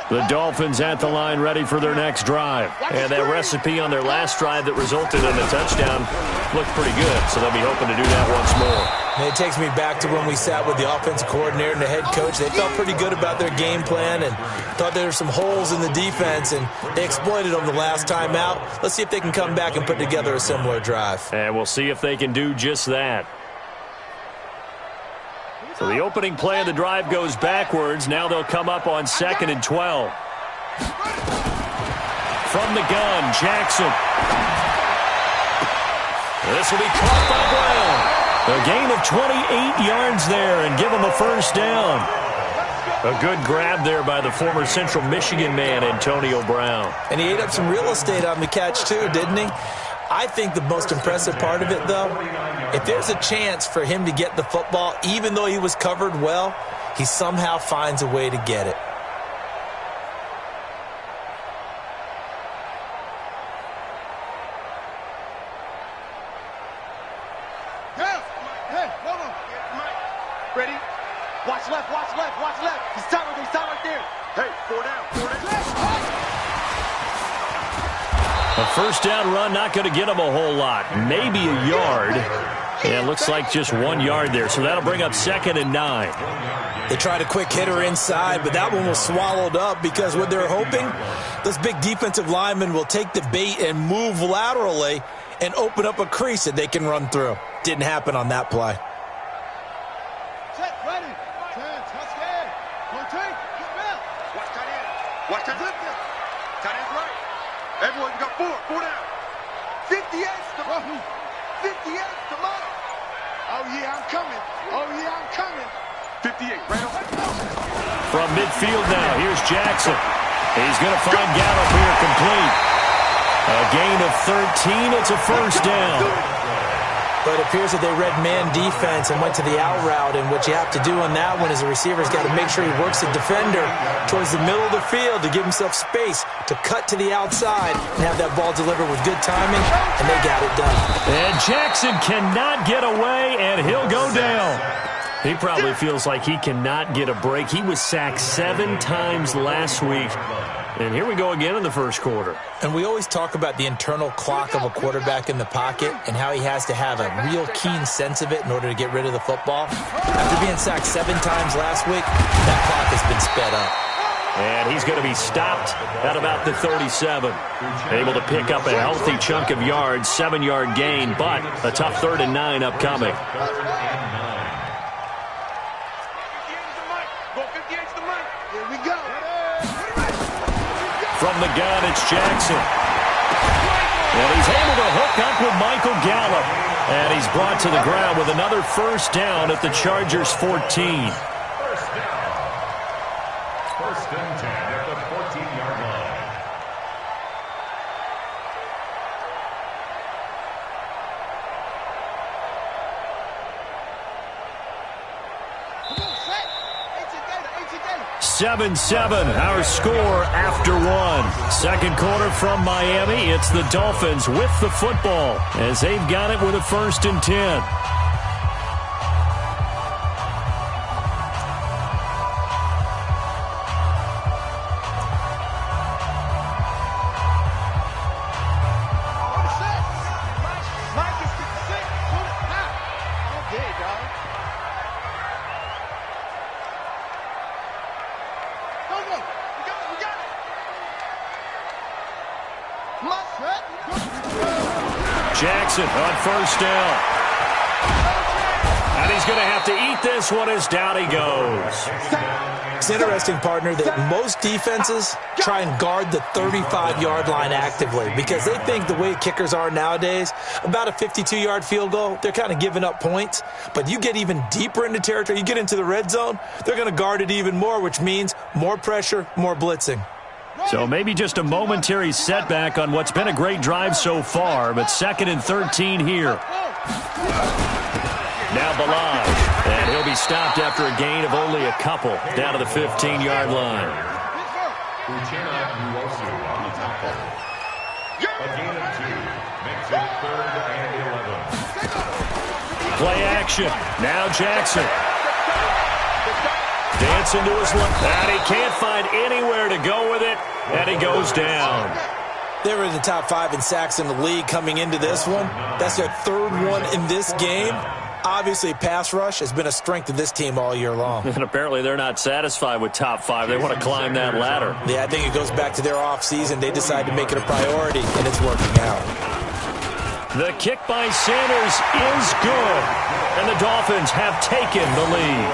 The Dolphins at the line ready for their next drive. And that recipe on their last drive that resulted in a touchdown looked pretty good, so they'll be hoping to do that once more. And it takes me back to when we sat with the offensive coordinator and the head coach. They felt pretty good about their game plan and thought there were some holes in the defense, and they exploited them the last time out. Let's see if they can come back and put together a similar drive. And we'll see if they can do just that. So the opening play of the drive goes backwards. Now they'll come up on 2nd and 12. From the gun, Jackson. This will be caught by Brown. A gain of 28 yards there and give him a first down. A good grab there by the former Central Michigan man, Antonio Brown. And he ate up some real estate on the catch too, didn't he? I think the most impressive part of it, though, if there's a chance for him to get the football, even though he was covered well, he somehow finds a way to get it. Ready? Watch left, watch left, watch left. He's tied right there. Hey, 4 down, 4 down. A first down run, not going to get him a whole lot. Maybe a yard. Yeah, it looks like just 1 yard there. So that'll bring up 2nd and 9. They tried a quick hitter inside, but that one was swallowed up because what they're hoping, those big defensive linemen will take the bait and move laterally and open up a crease that they can run through. Didn't happen on that play. Watch that. Tight end's right. Everyone got 4 down. 58's the money. 58's the money. Oh, yeah, I'm coming. Oh, yeah, I'm coming. 58, right on. From midfield now, here's Jackson. He's going to find Gallup here complete. A gain of 13. It's a first down. But it appears that they read man defense and went to the out route, and what you have to do on that one is the receiver's got to make sure he works the defender towards the middle of the field to give himself space to cut to the outside and have that ball delivered with good timing, and they got it done. And Jackson cannot get away, and he'll go down. He probably feels like he cannot get a break. He was sacked 7 times last week. And here we go again in the first quarter. And we always talk about the internal clock of a quarterback in the pocket and how he has to have a real keen sense of it in order to get rid of the football. After being sacked 7 times last week, that clock has been sped up. And he's going to be stopped at about the 37. Able to pick up a healthy chunk of yards, 7-yard gain, but a tough 3rd and 9 upcoming. From the gun, it's Jackson. And he's able to hook up with Michael Gallup. And he's brought to the ground with another first down at the Chargers' 14. First and 10 at the 14-yard line. Seven, our score after 1. Second quarter from Miami. It's the Dolphins with the football as they've got it with a 1st and 10. Jackson on first down. And he's going to have to eat this one as down he goes. It's interesting, partner, that most defenses try and guard the 35-yard line actively because they think the way kickers are nowadays, about a 52-yard field goal, they're kind of giving up points. But you get even deeper into territory, you get into the red zone, they're going to guard it even more, which means more pressure, more blitzing. So maybe just a momentary setback on what's been a great drive so far, but 2nd and 13 here. Now Ballage, and he'll be stopped after a gain of only a couple, down to the 15-yard line. Uchenna Nwosu on the tackle. A gain of 2 makes it 3rd and 11. Play action. Now Jackson. Dancing to his left. And he can't find anywhere to go with it. And he goes down. They were in the top 5 in sacks in the league coming into this one. That's their 3rd one in this game. Obviously, pass rush has been a strength of this team all year long. And apparently they're not satisfied with top 5. They want to climb that ladder. Yeah, I think it goes back to their offseason. They decided to make it a priority, and it's working out. The kick by Sanders is good. And the Dolphins have taken the lead.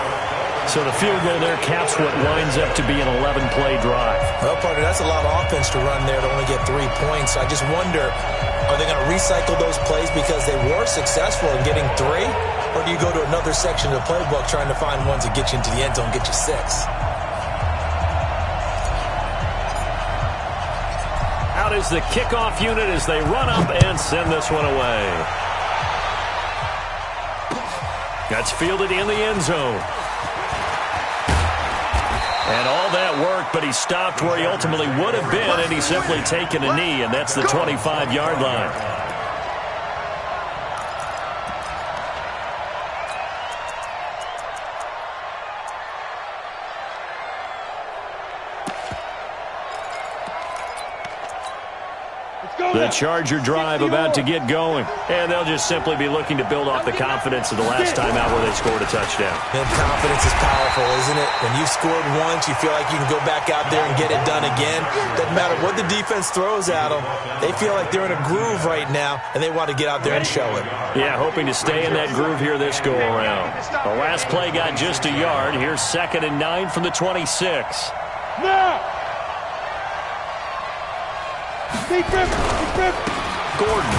So the field goal there caps what winds up to be an 11-play drive. Well, partner, that's a lot of offense to run there to only get 3 points. I just wonder, are they going to recycle those plays because they were successful in getting 3? Or do you go to another section of the playbook trying to find ones that get you into the end zone, get you 6? Out is the kickoff unit as they run up and send this one away. That's fielded in the end zone. And all that work, but he stopped where he ultimately would have been, and he's simply taken a knee, and that's the 25-yard line. The Charger drive about to get going. And they'll just simply be looking to build off the confidence of the last time out where they scored a touchdown. And confidence is powerful, isn't it? When you've scored once, you feel like you can go back out there and get it done again. Doesn't matter what the defense throws at them. They feel like they're in a groove right now, and they want to get out there and show it. Yeah, hoping to stay in that groove here this go-around. The last play got just a yard. Here's 2nd and 9 from the 26. Now! Gordon.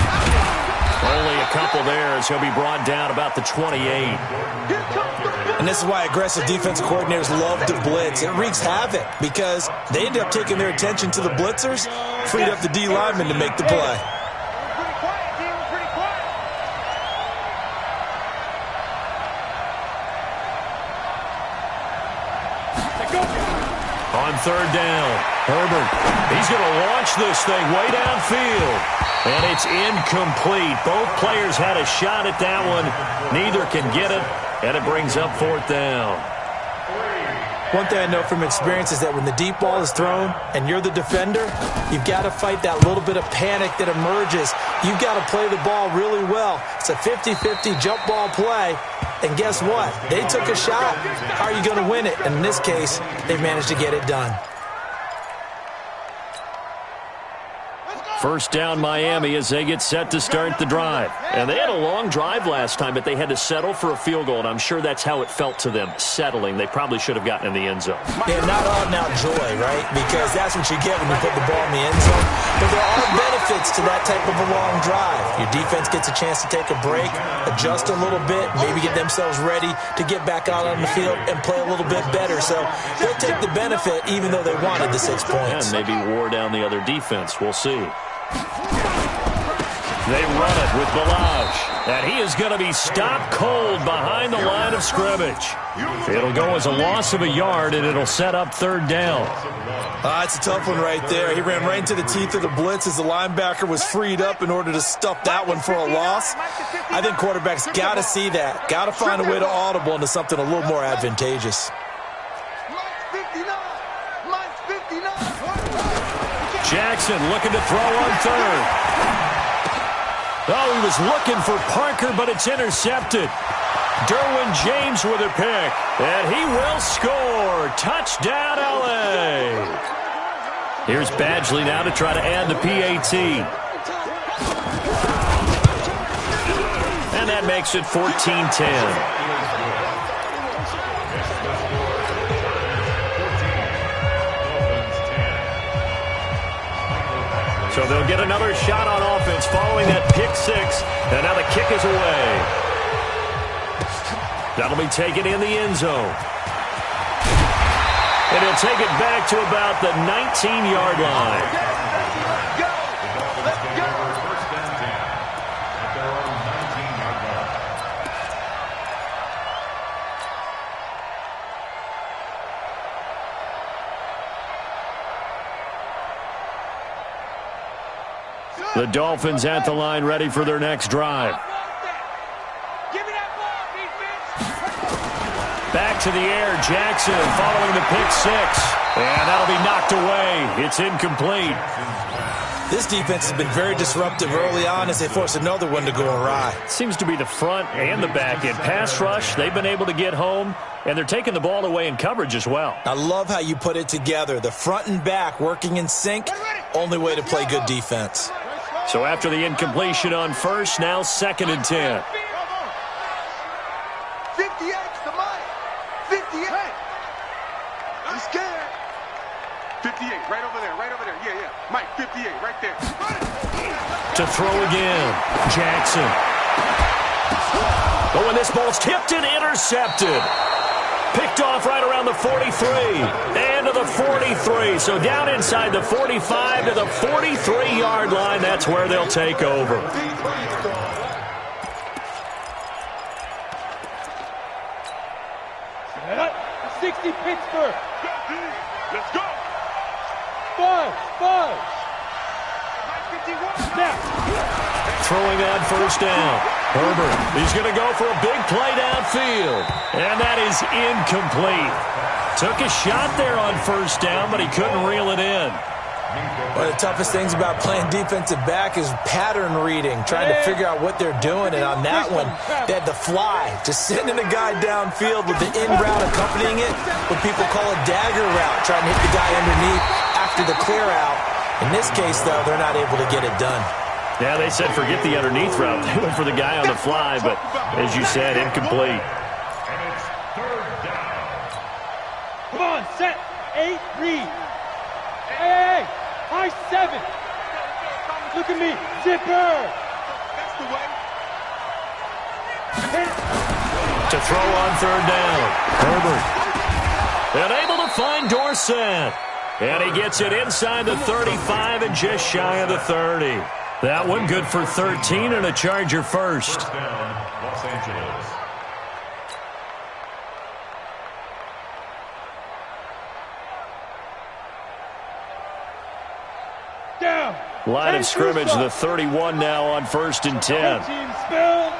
Only a couple there as he'll be brought down about the 28. And this is why aggressive defensive coordinators love to blitz. It wreaks havoc because they end up taking their attention to the blitzers, freed up the D lineman to make the play. On 3rd down, Herbert. He's going to launch this thing way downfield. And it's incomplete. Both players had a shot at that one. Neither can get it, and it brings up 4th down. One thing I know from experience is that when the deep ball is thrown and you're the defender, you've got to fight that little bit of panic that emerges. You've got to play the ball really well. It's a 50-50 jump ball play. And guess what? They took a shot. How are you going to win it? And in this case, they've managed to get it done. First down Miami as they get set to start the drive. And they had a long drive last time, but they had to settle for a field goal, and I'm sure that's how it felt to them, settling. They probably should have gotten in the end zone. Yeah, not out-and-out joy, right? Because that's what you get when you put the ball in the end zone. But there are benefits to that type of a long drive. Your defense gets a chance to take a break, adjust a little bit, maybe get themselves ready to get back out on the field and play a little bit better. So they'll take the benefit even though they wanted the 6 points. And maybe wore down the other defense. We'll see. They run it with Balaj, and he is going to be stopped cold behind the line of scrimmage. It'll go as a loss of a yard, and it'll set up 3rd down. It's a tough one right there. He ran right into the teeth of the blitz as the linebacker was freed up in order to stuff that one for a loss. I think quarterbacks got to see that, got to find a way to audible into something a little more advantageous. Jackson looking to throw on 3rd. Oh, he was looking for Parker, but it's intercepted. Derwin James with a pick, and he will score. Touchdown, L.A. Here's Badgley now to try to add the PAT. And that makes it 14-10. So they'll get another shot on offense following that pick 6. And now the kick is away. That'll be taken in the end zone. And he'll take it back to about the 19-yard line. The Dolphins at the line ready for their next drive. Back to the air, Jackson following the pick six. And that'll be knocked away. It's incomplete. This defense has been very disruptive early on as they force another one to go awry. Seems to be the front and the back end. Pass rush, they've been able to get home, and they're taking the ball away in coverage as well. I love how you put it together. The front and back working in sync, only way to play good defense. So after the incompletion on first, now 2nd and 10. 58's the money. 58. I'm scared. 58, right over there, right over there. Yeah, yeah. Mike, 58, right there. To throw again, Jackson. Oh, and this ball's tipped and intercepted. Picked off right around the 43 and to the 43. So down inside the 45 to the 43-yard line. That's where they'll take over. 60 Pittsburgh. Let's go. 5. Snap. Throwing on first down. Herbert, he's going to go for a big play downfield. And that is incomplete. Took a shot there on first down, but he couldn't reel it in. One of the toughest things about playing defensive back is pattern reading, trying to figure out what they're doing. And on that one, they had the fly, just sending a guy downfield with the in route accompanying it, what people call a dagger route, trying to hit the guy underneath after the clear out. In this case, though, they're not able to get it done. Yeah, they said forget the underneath route. They went for the guy on the fly, but as you said, incomplete. And it's 3rd down. Come on, set. 8, read. Hey, high 7. Look at me, zipper. That's the way. To throw on 3rd down. Herbert. And able to find Dorsett. And he gets it inside the 35 and just shy of the 30. That one good for 13 and a Charger first. First down, Los Angeles. Down. Line of scrimmage, the 31 now on 1st and 10. Team spell.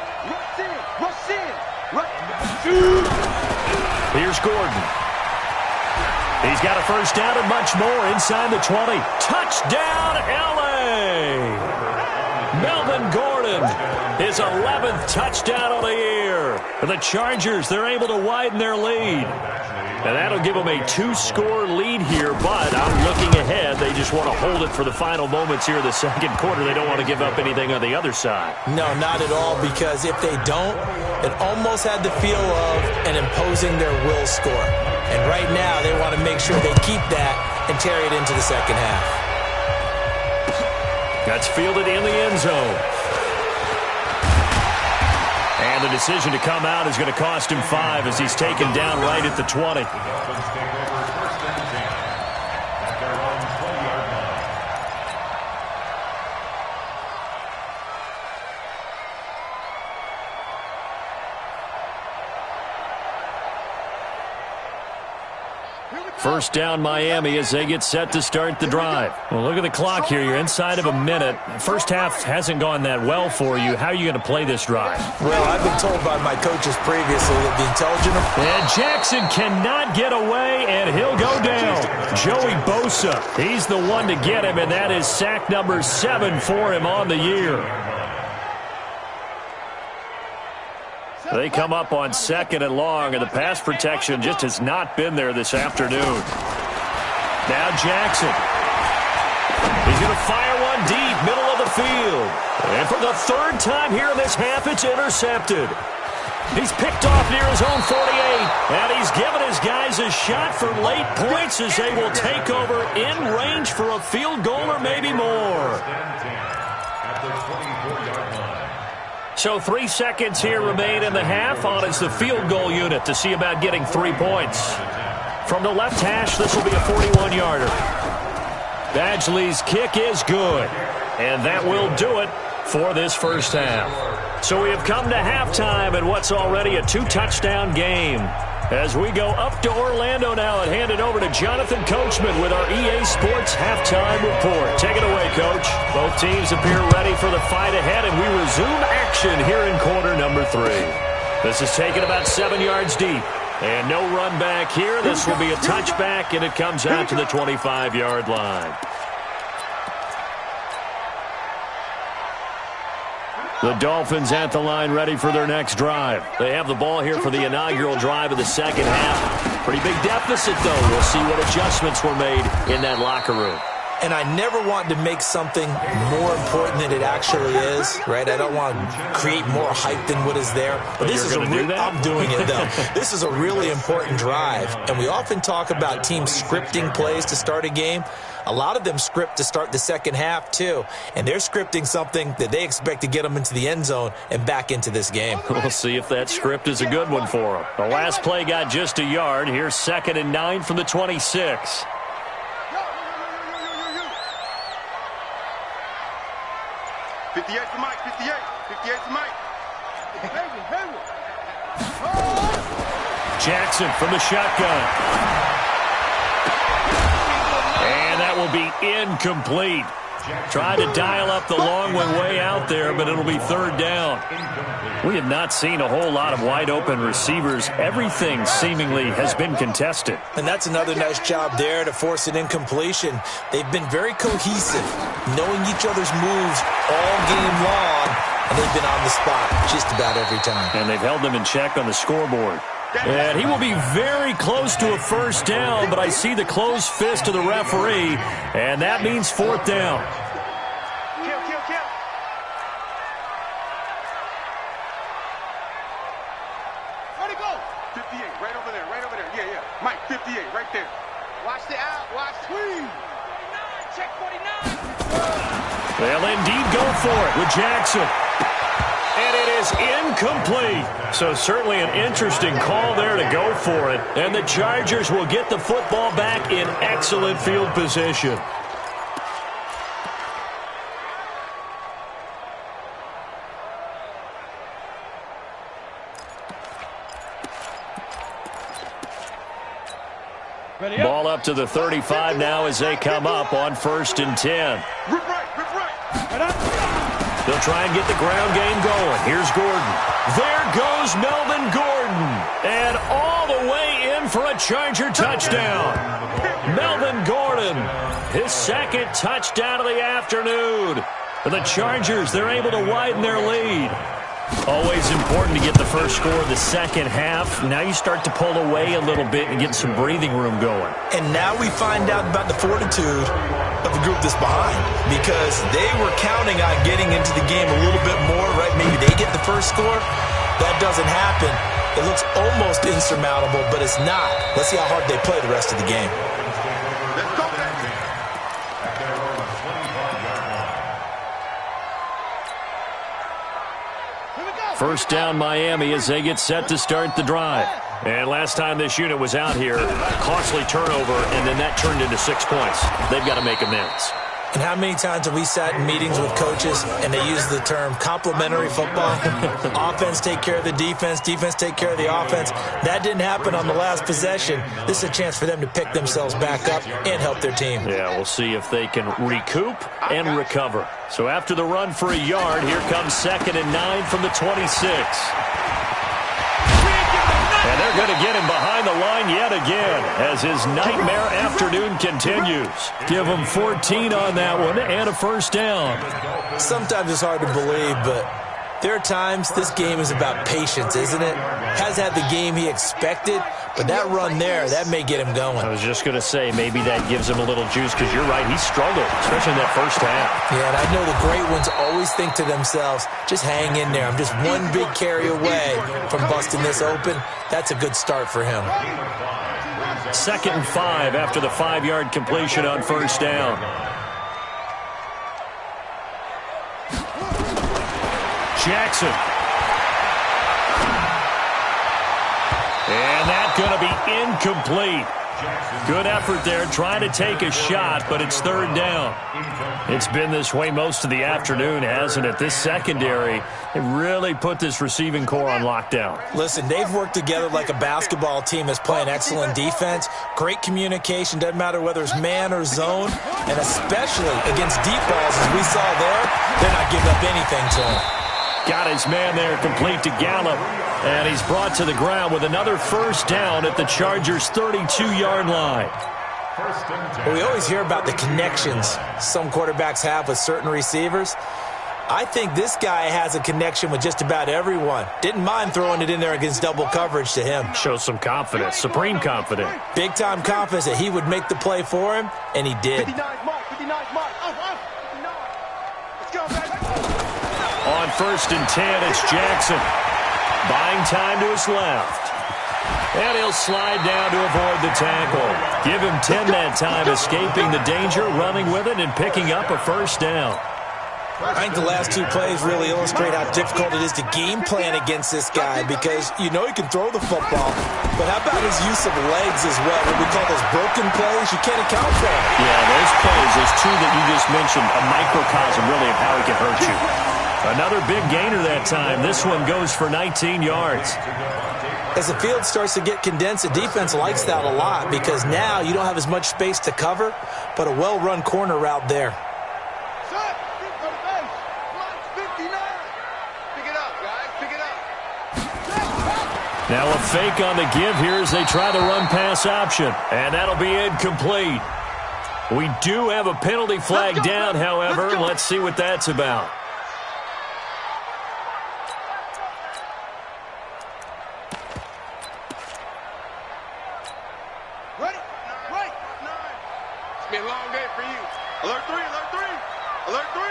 Rush in. Here's Gordon. He's got a first down and much more inside the 20. Touchdown, L.A. Melvin Gordon, his 11th touchdown of the year. For the Chargers, they're able to widen their lead. And that'll give them a 2-score lead here, but I'm looking ahead. They just want to hold it for the final moments here in the 2nd quarter. They don't want to give up anything on the other side. No, not at all, because if they don't, it almost had the feel of an imposing their will score. And right now, they want to make sure they keep that and carry it into the 2nd half. That's fielded in the end zone. And the decision to come out is going to cost him 5 as he's taken down right at the 20. The Dolphins take over 1st and 10 at their own 20-yard line. First down Miami as they get set to start the drive. Well, look at the clock here. You're inside of a minute. First half hasn't gone that well for you. How are you going to play this drive? Well, I've been told by my coaches previously that the intelligent... And Jackson cannot get away, and he'll go down. Joey Bosa, he's the one to get him, and that is sack number 7 for him on the year. They come up on 2nd and long, and the pass protection just has not been there this afternoon. Now Jackson. He's going to fire one deep, middle of the field. And for the 3rd time here in this half, it's intercepted. He's picked off near his own 48, and he's given his guys a shot for late points as they will take over in range for a field goal or maybe more. At the 24-yard line. So 3 seconds here remain in the half on as the field goal unit to see about getting 3 points. From the left hash, this will be a 41-yarder. Badgley's kick is good, and that will do it for this first half. So we have come to halftime in what's already a 2-touchdown game. As we go up to Orlando now and hand it over to Jonathan Coachman with our EA Sports Halftime Report. Take it away, Coach. Both teams appear ready for the fight ahead, and we resume action here in quarter number 3. This is taken about 7 yards deep. And no run back here. This will be a touchback, and it comes out to the 25-yard line. The Dolphins at the line ready for their next drive. They have the ball here for the inaugural drive of the second half. Pretty big deficit, though. We'll see what adjustments were made in that locker room. And I never want to make something more important than it actually is, right? I don't want to create more hype than what is there. But this is I'm doing it, though. This is a really important drive. And we often talk about teams scripting plays to start a game. A lot of them script to start the second half, too. And they're scripting something that they expect to get them into the end zone and back into this game. We'll see if that script is a good one for them. The last play got just a yard. Here's 2nd and 9 from the 26. 58 to Mike, 58 to Mike. Jackson from the shotgun. And that will be incomplete. Tried to dial up the long one way out there, but it'll be 3rd down. We have not seen a whole lot of wide-open receivers. Everything seemingly has been contested. And that's another nice job there to force an incompletion. They've been very cohesive, knowing each other's moves all game long, and they've been on the spot just about every time. And they've held them in check on the scoreboard. And he will be very close to a 1st down, but I see the closed fist of the referee, and that means 4th down. Kill. Where'd he go? 58, right over there. Yeah. Mike, 58, right there. Watch the out, watch the 49, check 49. They'll indeed go for it with Jackson. And it is incomplete. So certainly an interesting call there to go for it. And the Chargers will get the football back in excellent field position. Ball up to the 35 now as they come up on 1st and 10. Rip right. They'll try and get the ground game going. Here's Gordon. There goes Melvin Gordon. And all the way in for a Charger touchdown. Melvin Gordon, his 2nd touchdown of the afternoon. For the Chargers, they're able to widen their lead. Always important to get the first score of the second half. Now you start to pull away a little bit and get some breathing room going. And now we find out about the fortitude of the group that's behind, because they were counting on getting into the game a little bit more, right? Maybe they get the first score. That doesn't happen. It looks almost insurmountable, but it's not. Let's see how hard they play the rest of the game. Let's go. 1st down Miami as they get set to start the drive. And last time this unit was out here, costly turnover, and then that turned into 6 points. They've got to make amends. And how many times have we sat in meetings with coaches and they use the term complementary football? Offense take care of the defense take care of the offense. That didn't happen on the last possession. This is a chance for them to pick themselves back up and help their team. Yeah, we'll see if they can recoup and recover. So after the run for a yard, here comes 2nd and 9 from the 26. And they're going to get him behind the line yet again as his nightmare afternoon continues. Give him 14 on that one and a 1st down. Sometimes it's hard to believe, but there are times this game is about patience, isn't it? Has had the game he expected, but that run there, that may get him going. I was just going to say, maybe that gives him a little juice, because you're right, he struggled, especially in that 1st half. Yeah, and I know the great ones always think to themselves, just hang in there. I'm just one big carry away from busting this open. That's a good start for him. 2nd and 5 after the 5-yard completion on 1st down. Jackson. And that's going to be incomplete. Good effort there, trying to take a shot, but it's 3rd down. It's been this way most of the afternoon, hasn't it? This secondary, they really put this receiving core on lockdown. Listen, they've worked together like a basketball team that's playing excellent defense. Great communication, doesn't matter whether it's man or zone, and especially against deep balls, as we saw there, they're not giving up anything to them. Got his man there complete to Gallup. And he's brought to the ground with another first down at the Chargers' 32-yard line. Well, we always hear about the connections some quarterbacks have with certain receivers. I think this guy has a connection with just about everyone. Didn't mind throwing it in there against double coverage to him. Shows some confidence, supreme confidence. Big-time confidence that he would make the play for him, and he did. 59 mark, 59 mark. 59. Let's go, baby. On 1st and 10, it's Jackson. Buying time to his left. And he'll slide down to avoid the tackle. Give him 10 that time, escaping the danger, running with it, and picking up a first down. I think the last two plays really illustrate how difficult it is to game plan against this guy because you know he can throw the football. But how about his use of legs as well? What we call those broken plays, you can't account for them. Yeah, those plays, those two that you just mentioned, a microcosm really of how he can hurt you. Another big gainer that time. This one goes for 19 yards. As the field starts to get condensed, the defense likes that a lot because now you don't have as much space to cover, but a well-run corner route there. Now a fake on the give here as they try the run-pass option. And that'll be incomplete. We do have a penalty flag down, however. Let's see what that's about. Ready? Right. It's been a long day for you. Alert 3, alert 3. Alert 3.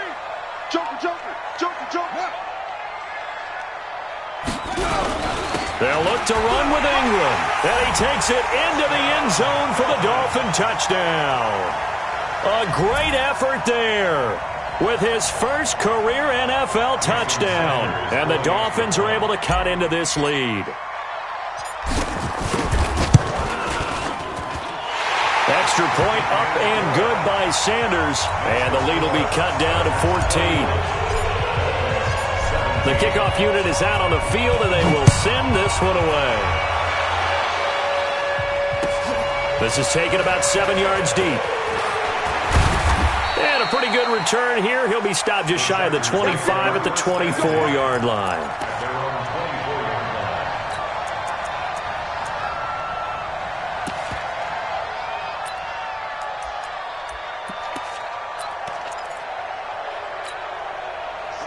Joker, joker, joker, joker. They'll look to run with Ingram. And he takes it into the end zone for the Dolphin touchdown. A great effort there with his first career NFL touchdown. And the Dolphins are able to cut into this lead. Extra point up and good by Sanders. And the lead will be cut down to 14. The kickoff unit is out on the field, and they will send this one away. This is taken about 7 yards deep. And a pretty good return here. He'll be stopped just shy of the 25 at the 24-yard line.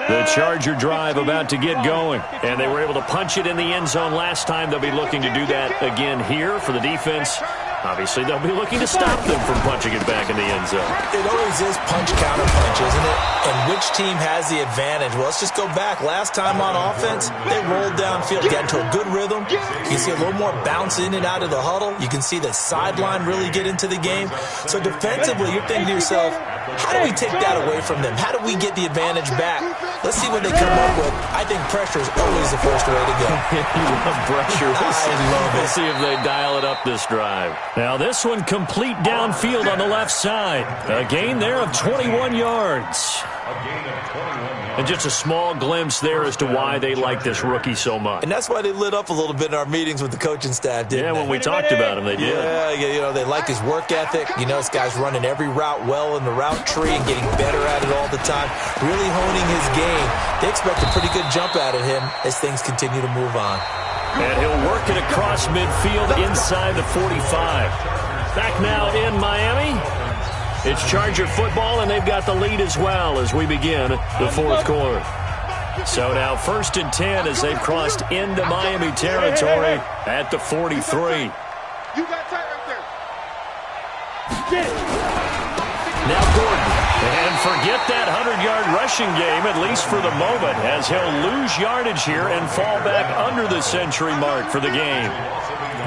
The Charger drive about to get going, and they were able to punch it in the end zone last time. They'll be looking to do that again here for the defense. Obviously, they'll be looking to stop them from punching it back in the end zone. It always is punch-counter-punch, isn't it? And which team has the advantage? Well, let's just go back. Last time on offense, they rolled downfield, got into a good rhythm. You see a little more bounce in and out of the huddle. You can see the sideline really get into the game. So defensively, you're thinking to yourself, how do we take that away from them? How do we get the advantage back? Let's see what they come up with. I think pressure is always the first way to go. You love pressure. We'll see if they dial it up this drive. Now this one complete downfield on the left side. A gain there of 21 yards. And just a small glimpse there as to why they like this rookie so much. And that's why they lit up a little bit in our meetings with the coaching staff, didn't they? When we talked about him, they did. Yeah, you know, they like his work ethic. You know, this guy's running every route well in the route tree and getting better at it all the time, really honing his game. They expect a pretty good jump out of him as things continue to move on. And he'll work it across midfield inside the 45. Back now in Miami. It's Charger football, and they've got the lead as well as we begin the fourth quarter. So now 1st and 10 as they've crossed into Miami territory at the 43. You got tight right there. Now Gordon. And forget that 100-yard rushing game, at least for the moment, as he'll lose yardage here and fall back under the century mark for the game.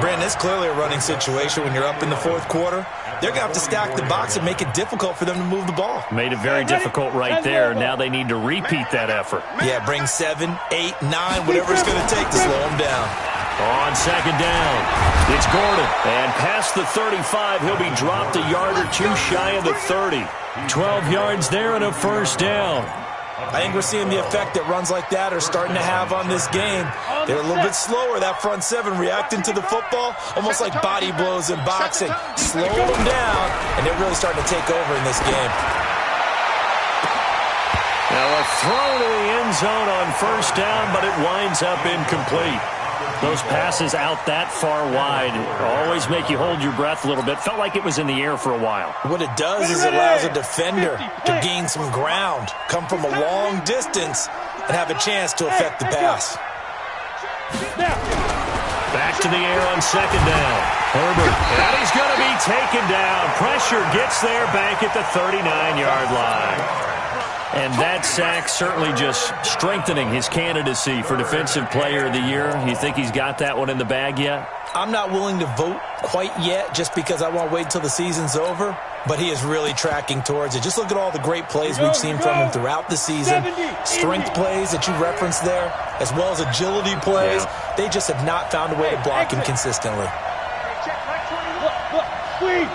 Brandon, it's clearly a running situation when you're up in the fourth quarter. They're going to have to stack the box and make it difficult for them to move the ball. Made it very difficult right there. Now they need to repeat that effort. Yeah, bring 7, 8, 9, whatever it's going to take to slow them down. On second down, it's Gordon. And past the 35, he'll be dropped a yard or two shy of the 30. 12 yards there and a first down. I think we're seeing the effect that runs like that are starting to have on this game. They're a little bit slower, that front seven, reacting to the football, almost like body blows in boxing. Slow them down, and they're really starting to take over in this game. Now a throw to the end zone on first down, but it winds up incomplete. Those passes out that far wide always make you hold your breath a little bit. Felt like it was in the air for a while. What it does is it allows a defender to gain some ground, come from a long distance, and have a chance to affect the pass. Back to the air on second down. Herbert, and he's going to be taken down. Pressure gets there back at the 39-yard line. And that sack certainly just strengthening his candidacy for Defensive Player of the Year. You think he's got that one in the bag yet? I'm not willing to vote quite yet just because I want to wait until the season's over, but he is really tracking towards it. Just look at all the great plays we've seen from him throughout the season. Strength plays that you referenced there, as well as agility plays. They just have not found a way to block him consistently. Squeeze.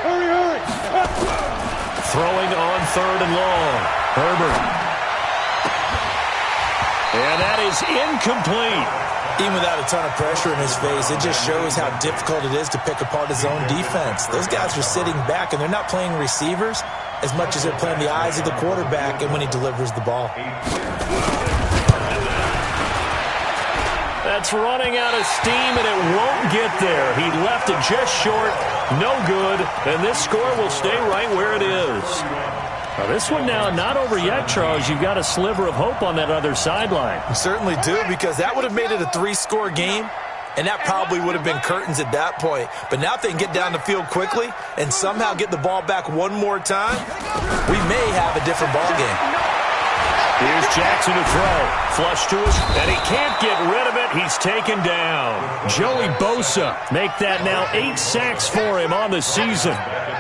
Hurry. Throwing on third and long. Herbert. And that is incomplete. Even without a ton of pressure in his face, it just shows how difficult it is to pick apart his own defense. Those guys are sitting back, and they're not playing receivers as much as they're playing the eyes of the quarterback and when he delivers the ball. That's running out of steam, and it won't get there. He left it just short, no good, and this score will stay right where it is. Now this one now not over yet, Charles. You've got a sliver of hope on that other sideline. You certainly do, because that would have made it a 3-score game, and that probably would have been curtains at that point. But now if they can get down the field quickly and somehow get the ball back one more time, we may have a different ball game. Here's Jackson to throw. Flush to us, and he can't get rid of it. He's taken down. Joey Bosa make that now 8 sacks for him on the season.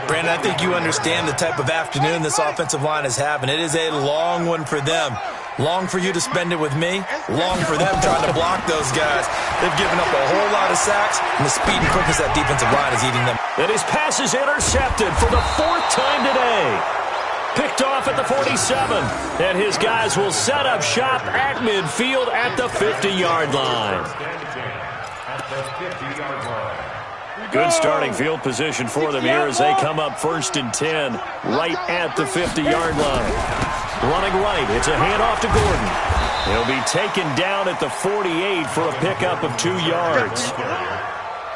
Brandon, I think you understand the type of afternoon this offensive line is having. It is a long one for them. Long for you to spend it with me. Long for them trying to block those guys. They've given up a whole lot of sacks, and the speed and quickness of that defensive line is eating them. And his pass is intercepted for the 4th time today. Picked off at the 47, and his guys will set up shop at midfield at the 50-yard line. Good starting field position for them here as they come up 1st and 10 right at the 50-yard line. Running right, it's a handoff to Gordon. He'll be taken down at the 48 for a pickup of 2 yards.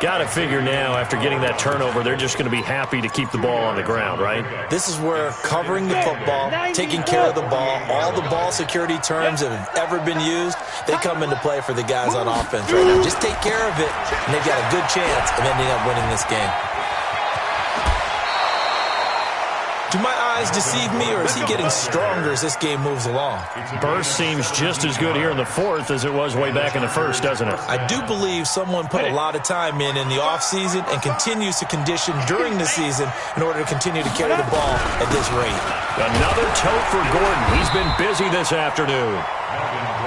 Got to figure now, after getting that turnover, they're just going to be happy to keep the ball on the ground, right? This is where covering the football, taking care of the ball, all the ball security terms that have ever been used, they come into play for the guys on offense right now. Just take care of it, and they've got a good chance of ending up winning this game. Do my eyes deceive me, or is he getting stronger as this game moves along? Burst seems just as good here in the 4th as it was way back in the 1st, doesn't it? I do believe someone put a lot of time in the offseason and continues to condition during the season in order to continue to carry the ball at this rate. Another tote for Gordon. He's been busy this afternoon.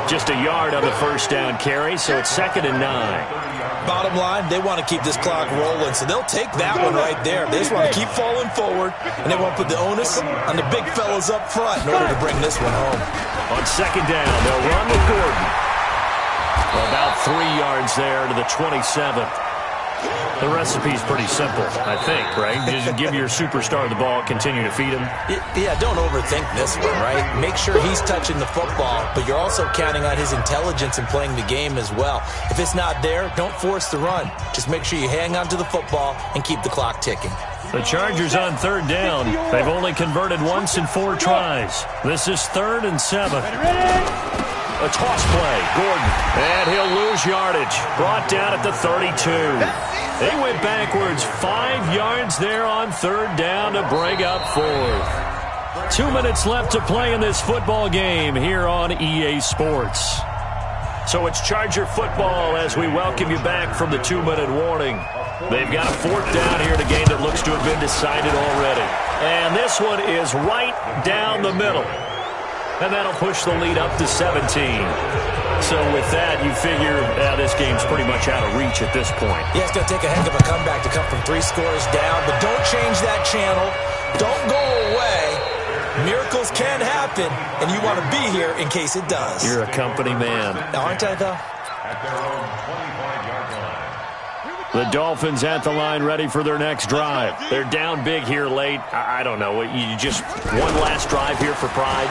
Just a yard on the 1st down carry, so it's 2nd and 9. Bottom line, they want to keep this clock rolling, so they'll take that one right there. They just want to keep falling forward, and they want to put the onus on the big fellas up front in order to bring this one home. On 2nd down, they'll run with Gordon. About 3 yards there to the 27. The recipe's pretty simple, I think, right? Just give your superstar the ball, continue to feed him. Yeah, don't overthink this one, right? Make sure he's touching the football, but you're also counting on his intelligence in playing the game as well. If it's not there, don't force the run. Just make sure you hang on to the football and keep the clock ticking. The Chargers on 3rd down. They've only converted once in 4 tries. This is 3rd and 7. A toss play, Gordon, and he'll lose yardage. Brought down at the 32. They went backwards 5 yards there on 3rd down to bring up 4th. 2 minutes left to play in this football game here on EA Sports. So it's Charger football as we welcome you back from the 2-minute warning. They've got a 4th down here in a game that looks to have been decided already. And this one is right down the middle. And that'll push the lead up to 17. So with that, you figure this game's pretty much out of reach at this point. Yeah, it's going to take a heck of a comeback to come from 3 scores down. But don't change that channel. Don't go away. Miracles can happen, and you want to be here in case it does. You're a company man. Aren't I, though? At their own 25-yard line. The Dolphins at the line ready for their next drive. They're down big here late. I don't know. You just one last drive here for pride?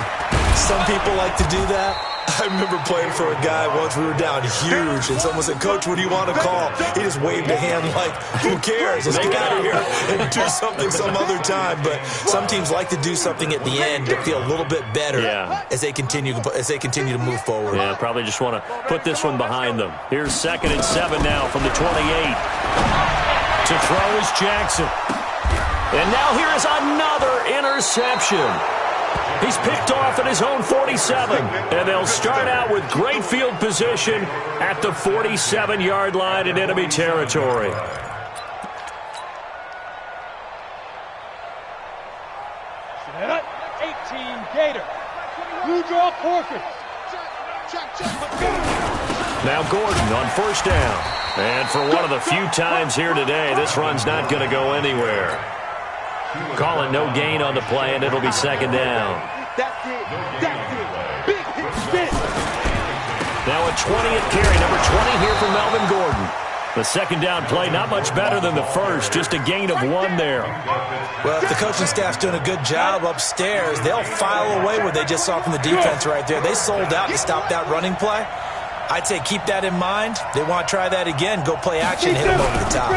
Some people like to do that. I remember playing for a guy once. We were down huge, and someone said, "Coach, what do you want to call?" He just waved a hand like, "Who cares? Let's get out of here and do something some other time." But some teams like to do something at the end to feel a little bit better as they continue to move forward. Yeah, probably just want to put this one behind them. Here's 2nd and 7 now from the 28. To throw is Jackson. And now here is another interception. He's picked off at his own 47, and they'll start out with great field position at the 47-yard line in enemy territory. Set up, 18 Gator. Blue draw forfeit. Now Gordon on 1st down. And for one of the few times here today, this run's not going to go anywhere. Call it no gain on the play, and it'll be 2nd down. That's it. That's it. Big hit. Now a 20th carry, number 20 here for Melvin Gordon. The 2nd down play, not much better than the first, just a gain of 1 there. Well, if the coaching staff's doing a good job upstairs, they'll file away what they just saw from the defense right there. They sold out to stop that running play. I'd say keep that in mind. They want to try that again. Go play action, hit them over the top.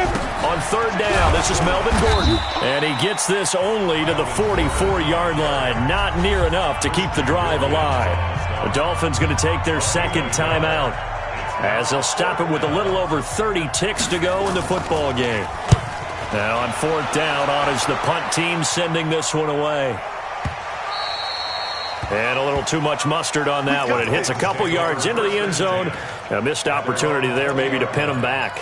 On 3rd down, this is Melvin Gordon. And he gets this only to the 44-yard line. Not near enough to keep the drive alive. The Dolphins going to take their 2nd timeout, as they'll stop it with a little over 30 ticks to go in the football game. Now on 4th down, on is the punt team sending this one away. And a little too much mustard on that one. It hits a couple yards into the end zone. A missed opportunity there maybe to pin them back.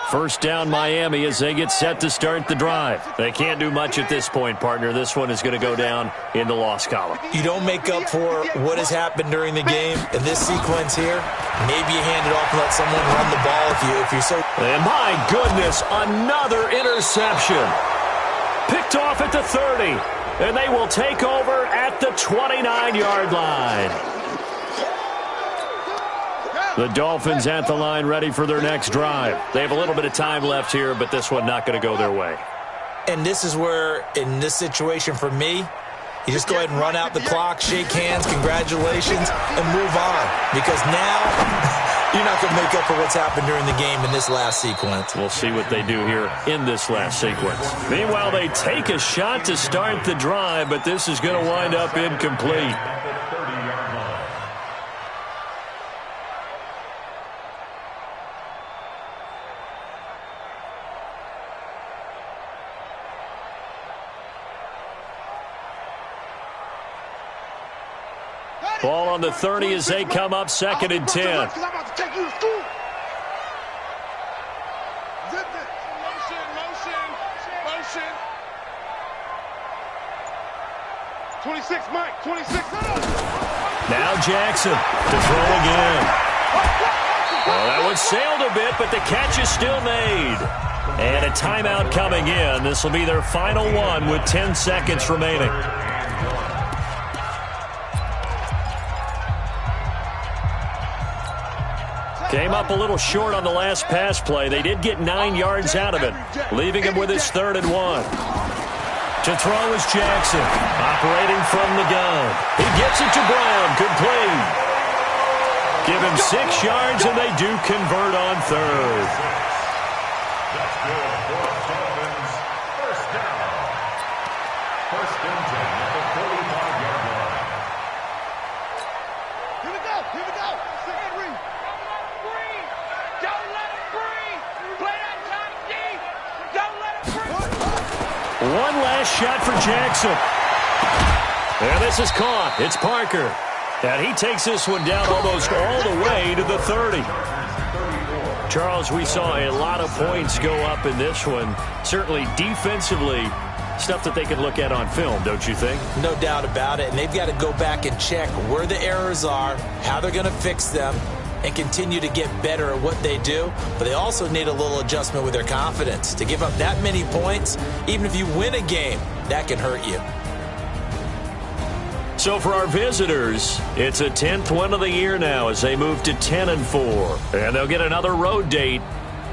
1st down Miami as they get set to start the drive. They can't do much at this point, partner. This one is going to go down in the loss column. You don't make up for what has happened during the game in this sequence here. Maybe you hand it off and let someone run the ball if you're so... And my goodness, another interception. Picked off at the 30, and they will take over at the 29-yard line. The Dolphins at the line ready for their next drive. They have a little bit of time left here, but this one not going to go their way. And this is where, in this situation for me, you just go ahead and run out the clock, shake hands, congratulations, and move on. Because now... you're not going to make up for what's happened during the game in this last sequence. We'll see what they do here in this last sequence. Meanwhile, they take a shot to start the drive, but this is going to wind up incomplete. Ball on the 30 as they come up 2nd and 10. I'm about to take you to school. Motion. 26, Mike. 26. Now Jackson to throw again. Well, that one sailed a bit, but the catch is still made. And a timeout coming in. This will be their final one with 10 seconds remaining. Came up a little short on the last pass play. They did get 9 yards out of it, leaving him with his 3rd and 1. To throw is Jackson, operating from the gun. He gets it to Brown, complete. Give him 6 yards, and they do convert on 3rd. That's good for Dolphins. 1st down. 1st and 10 at the 45-yard line. Here we go. Don't let him breathe. Play that top deep. Don't let him breathe. One last shot for Jackson. And this is caught. It's Parker. And he takes this one down almost all the way to the 30. Charles, we saw a lot of points go up in this one. Certainly defensively, stuff that they can look at on film, don't you think? No doubt about it. And they've got to go back and check where the errors are, how they're going to fix them, and continue to get better at what they do. But they also need a little adjustment with their confidence. To give up that many points, even if you win a game, that can hurt you. So for our visitors, it's a 10th win of the year now as they move to 10-4. And they'll get another road date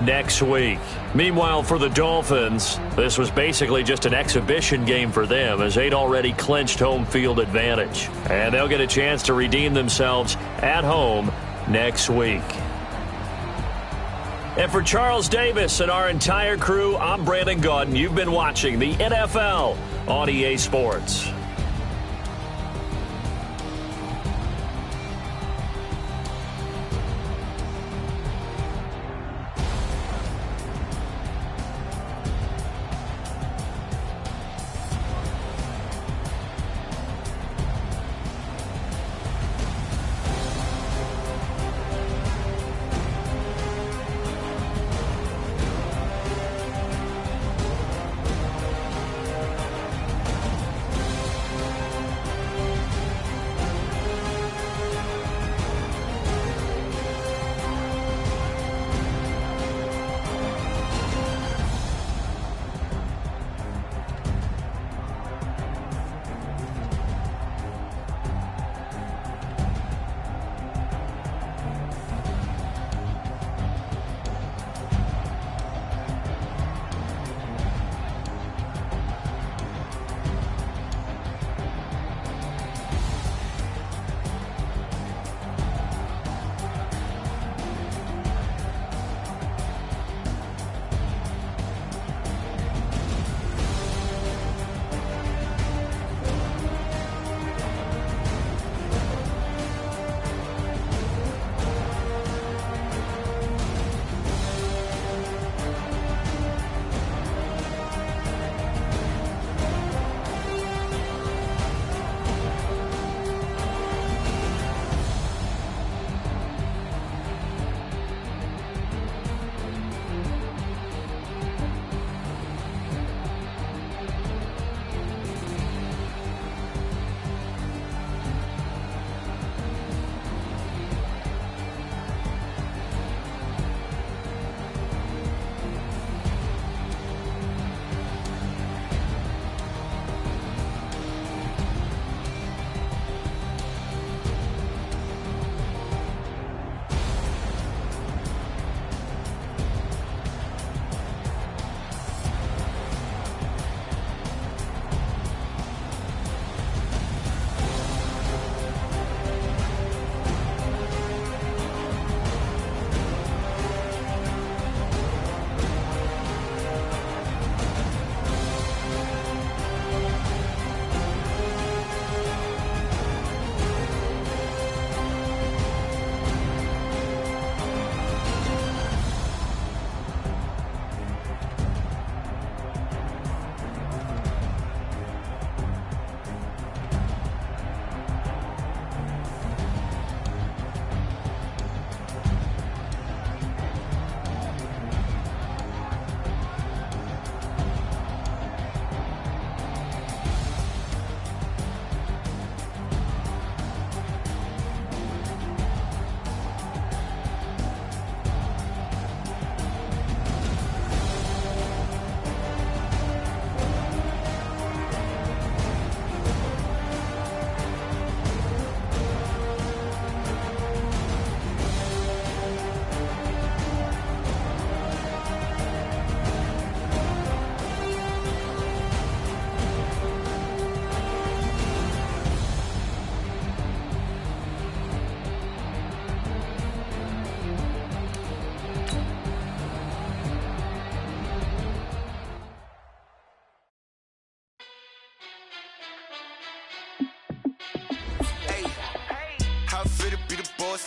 next week. Meanwhile, for the Dolphins, this was basically just an exhibition game for them as they'd already clinched home field advantage. And they'll get a chance to redeem themselves at home next week. And for Charles Davis and our entire crew, I'm Brandon Gaudin. You've been watching the NFL on EA Sports.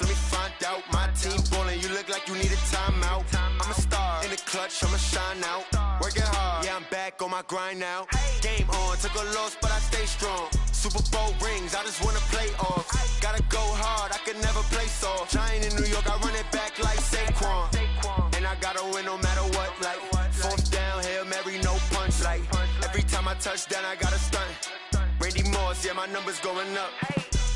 Let me find out. My team ballin', you look like you need a timeout. I'm a star in the clutch, I'ma shine out. Working hard, yeah, I'm back on my grind now. Game on, took a loss, but I stay strong. Super Bowl rings, I just wanna play off. Gotta go hard, I can never play soft. Giant in New York, I run it back like Saquon. And I gotta win no matter what, like fourth down, Hail Mary, no punch. Like every time I touch down, I gotta stunt. Randy Moss, yeah, my numbers going up.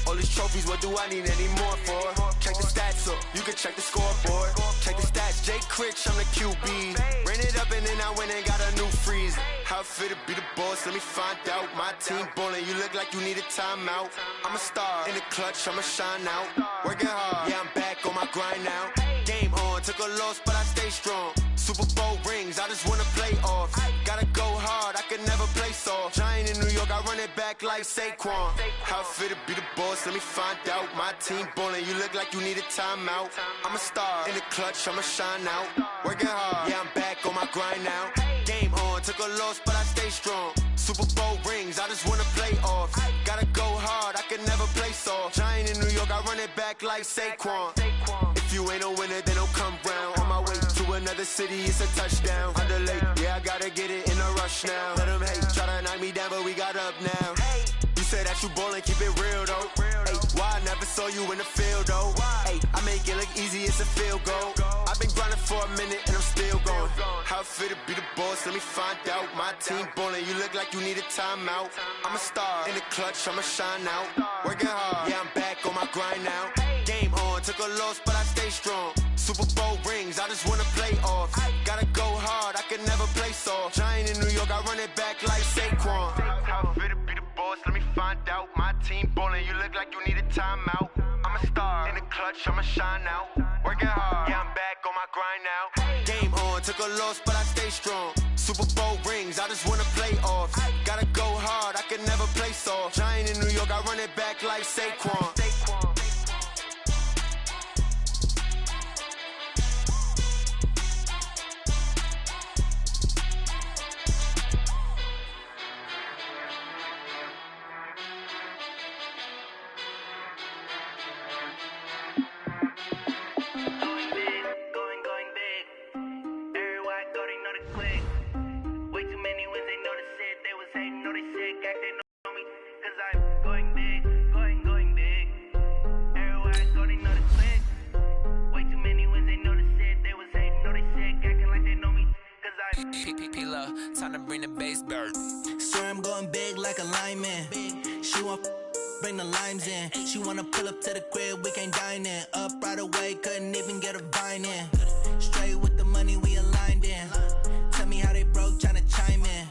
All these trophies, what do I need any more for? Check the stats up, you can check the scoreboard. Check the stats, Jay Critch, I'm the QB. Ran it up and then I went and got a new freeze. How I feel to be the boss, let me find out. My team ballin', you look like you need a timeout. I'm a star in the clutch, I'ma shine out. Working hard, yeah, I'm back on my grind now. Game on, took a loss, but I stay strong. Super Bowl rings, I just wanna play off. Gotta go hard, I can never play soft. Giant in New York, I run it back like Saquon. How I feel to be the boss, let me find out. My team ballin', you look like you need a timeout. I'm a star in the clutch, I'ma shine out. Working hard, yeah, I'm back on my grind now. Game on, took a loss, but I stay strong. Super Bowl rings, I just wanna play off. Gotta go hard, I can never play soft. Giant in New York, I run it back like Saquon. If you ain't a winner, then don't come round. On my way to another city, it's a touchdown. Underlay, yeah, I gotta get it in a rush now. Let them hate, try to knock me down, but we got up now. You say that you ballin', keep it real though. Ay, why I never saw you in the field though? Ay, I make it look easy, it's a field goal. I've been grinding for a minute and I'm still going. How I feel to be the boss, let me find out. My team ballin', you look like you need a timeout. I'm a star in the clutch, I'ma shine out. Working hard, yeah, I'm back on my grind now. Game on, took a loss, but I stay strong. Super Bowl rings, I just wanna play off. Gotta go hard, I can never play soft. Giant in New York, I run it back like Saquon. How I feel to be the boss, let me find out. My team ballin', you look like you need a timeout. I'm a star in the clutch, I'ma shine out. Working hard, yeah, I'm back on my grind now. Game on, took a loss, but I stay strong. Super Bowl rings, I just wanna play off. Gotta go hard, I can never play soft. Giant in New York, I run it back like Saquon. Time to bring the bass bird. Swear I'm going big like a lineman. She want bring the limes in. She wanna pull up to the crib, we can't dine in. Up right away, couldn't even get a vine in. Straight with the money we aligned in. Tell me how they broke, tryna chime in.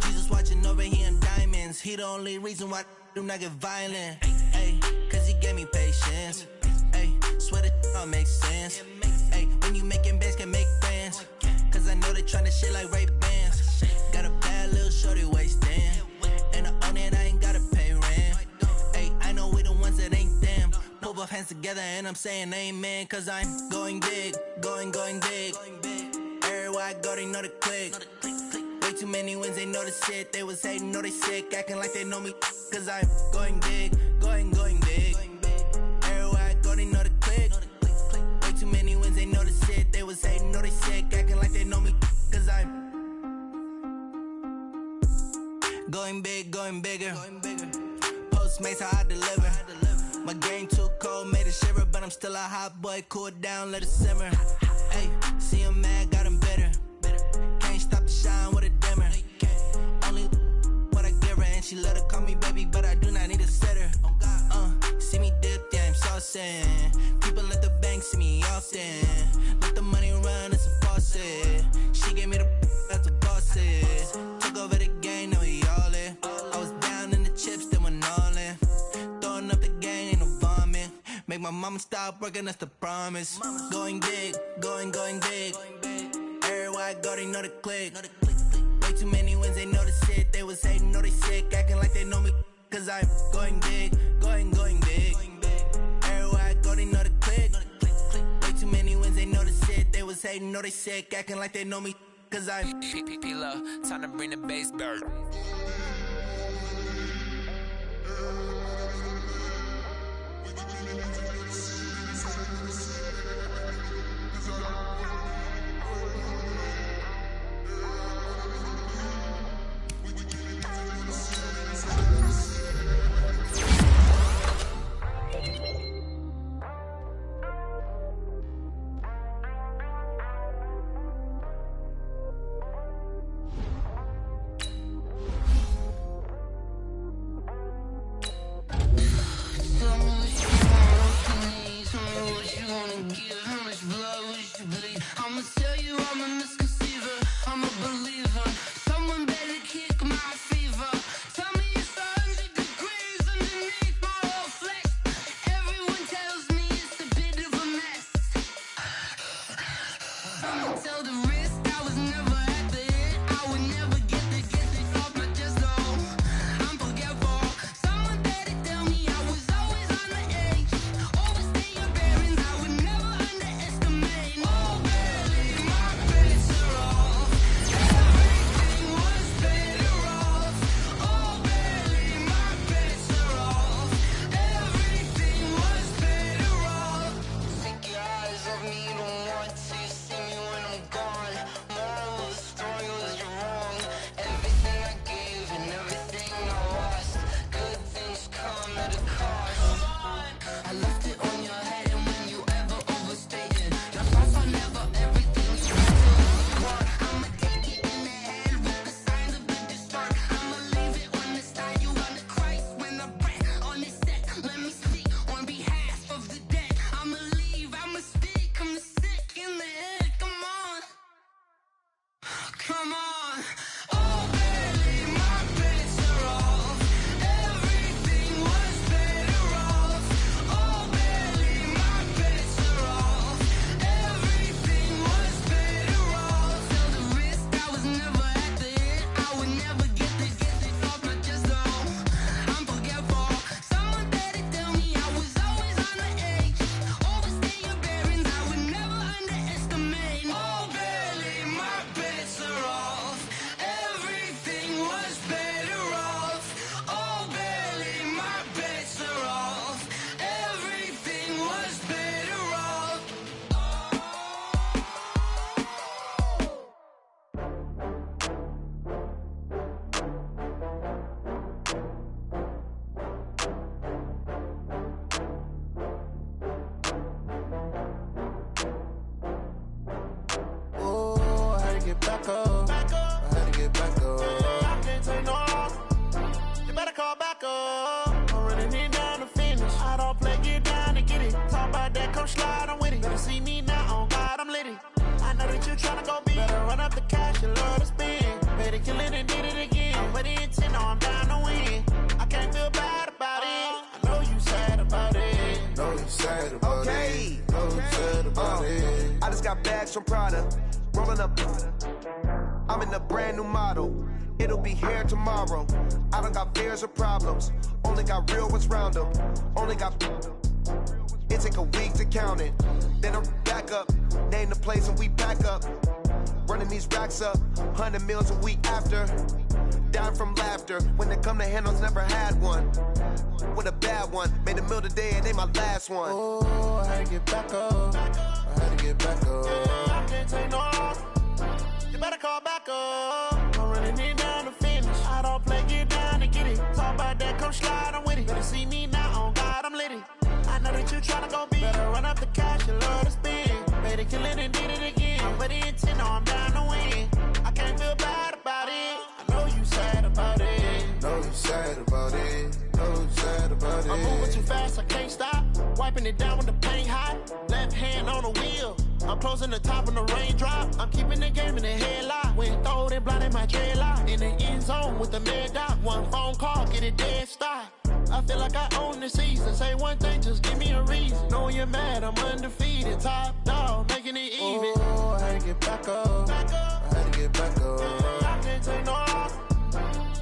Jesus watching over here in diamonds. He the only reason why I do not get violent. Ay, cause he gave me patience. Ay, swear that all makes sense. Ay, when you making bands, can make friends. Cause I know they tryna shit like Ray-Bans. Got a bad little shorty wasting. And I own it, I ain't gotta pay rent. Ay, I know we the ones that ain't them. Pull both hands together and I'm saying amen. Cause I'm going big, going big. Everywhere I go, they know the click. Way too many wins, they know the shit. They was hating, know they sick, acting like they know me. Cause I'm going big, going big. Everywhere I go, they know the click. Way too many wins, they know the shit. They was hating, know they sick, acting like they know me. Cause I'm going big, going bigger. Postmates how I deliver. My game too cold, made it shiver. But I'm still a hot boy, cool it down, let it simmer. Hey, see him mad, got him bitter. Can't stop the shine with a dimmer. Only what I give her, and she let her call me baby, but I do not need a sitter. See me dip, yeah, I'm saucing. People at the bank see me often. Let the money run, it's a faucet. She gave me the that's a boss's. Took over the game, now we all in. I was down in the chips, then went all in. Throwing up the gang, ain't no vomit. Make my mama stop working, that's the promise. Going big, going big. Everywhere I go, they know the click. Way too many wins, they know the shit. They was hating, know they sick, acting like they know me. Cause I'm going big, going big. Everywhere I go, they know the click. Way too many wins, they know the shit. They was hating, know they sick, acting like they know me. Cause I'm P-P-P-Lo, time to bring the bass bird. I'ma tell you I'm a misconceiver, I'm a believer. Someone better From Prada, rolling up. I'm in a brand new model. It'll be here tomorrow. I don't got fears or problems. Only got real ones round them. Only got. It take a week to count it. Then I'm back up. Name the place and we back up. Running these racks up. 100 meals a week after. Dying from laughter. When it come to handles, never had one. With a bad one. Made a meal today and they my last one. Oh, I had to get back up. I had to get back up. I can't take no loss. You better call back up. I'm running it down to finish. I don't play, get down to get it. Talk about that, come slide, I'm with it. Better see me now, on God, I'm litty. I know that you tryna go big. Better run up the cash, you love to spend. Made a killing and did it again. But the intent, no, I'm down to win. I can't feel bad about it. I know you sad about it. Know you sad about it. Know you sad about it. I'm moving too fast, I can't stop. Wiping it down with the paint hot. Left hand on the wheel. I'm closing the top on the raindrop. I'm keeping the game in the headlock. When throwed and blinded my dreadlock. In the end zone with the mad dot. One phone call, get it dead stop. I feel like I own the season. Say one thing, just give me a reason. Knowing you're mad, I'm undefeated. Top dog, making it even. Oh, I had to get back up. I had to get back up. I can't take no loss.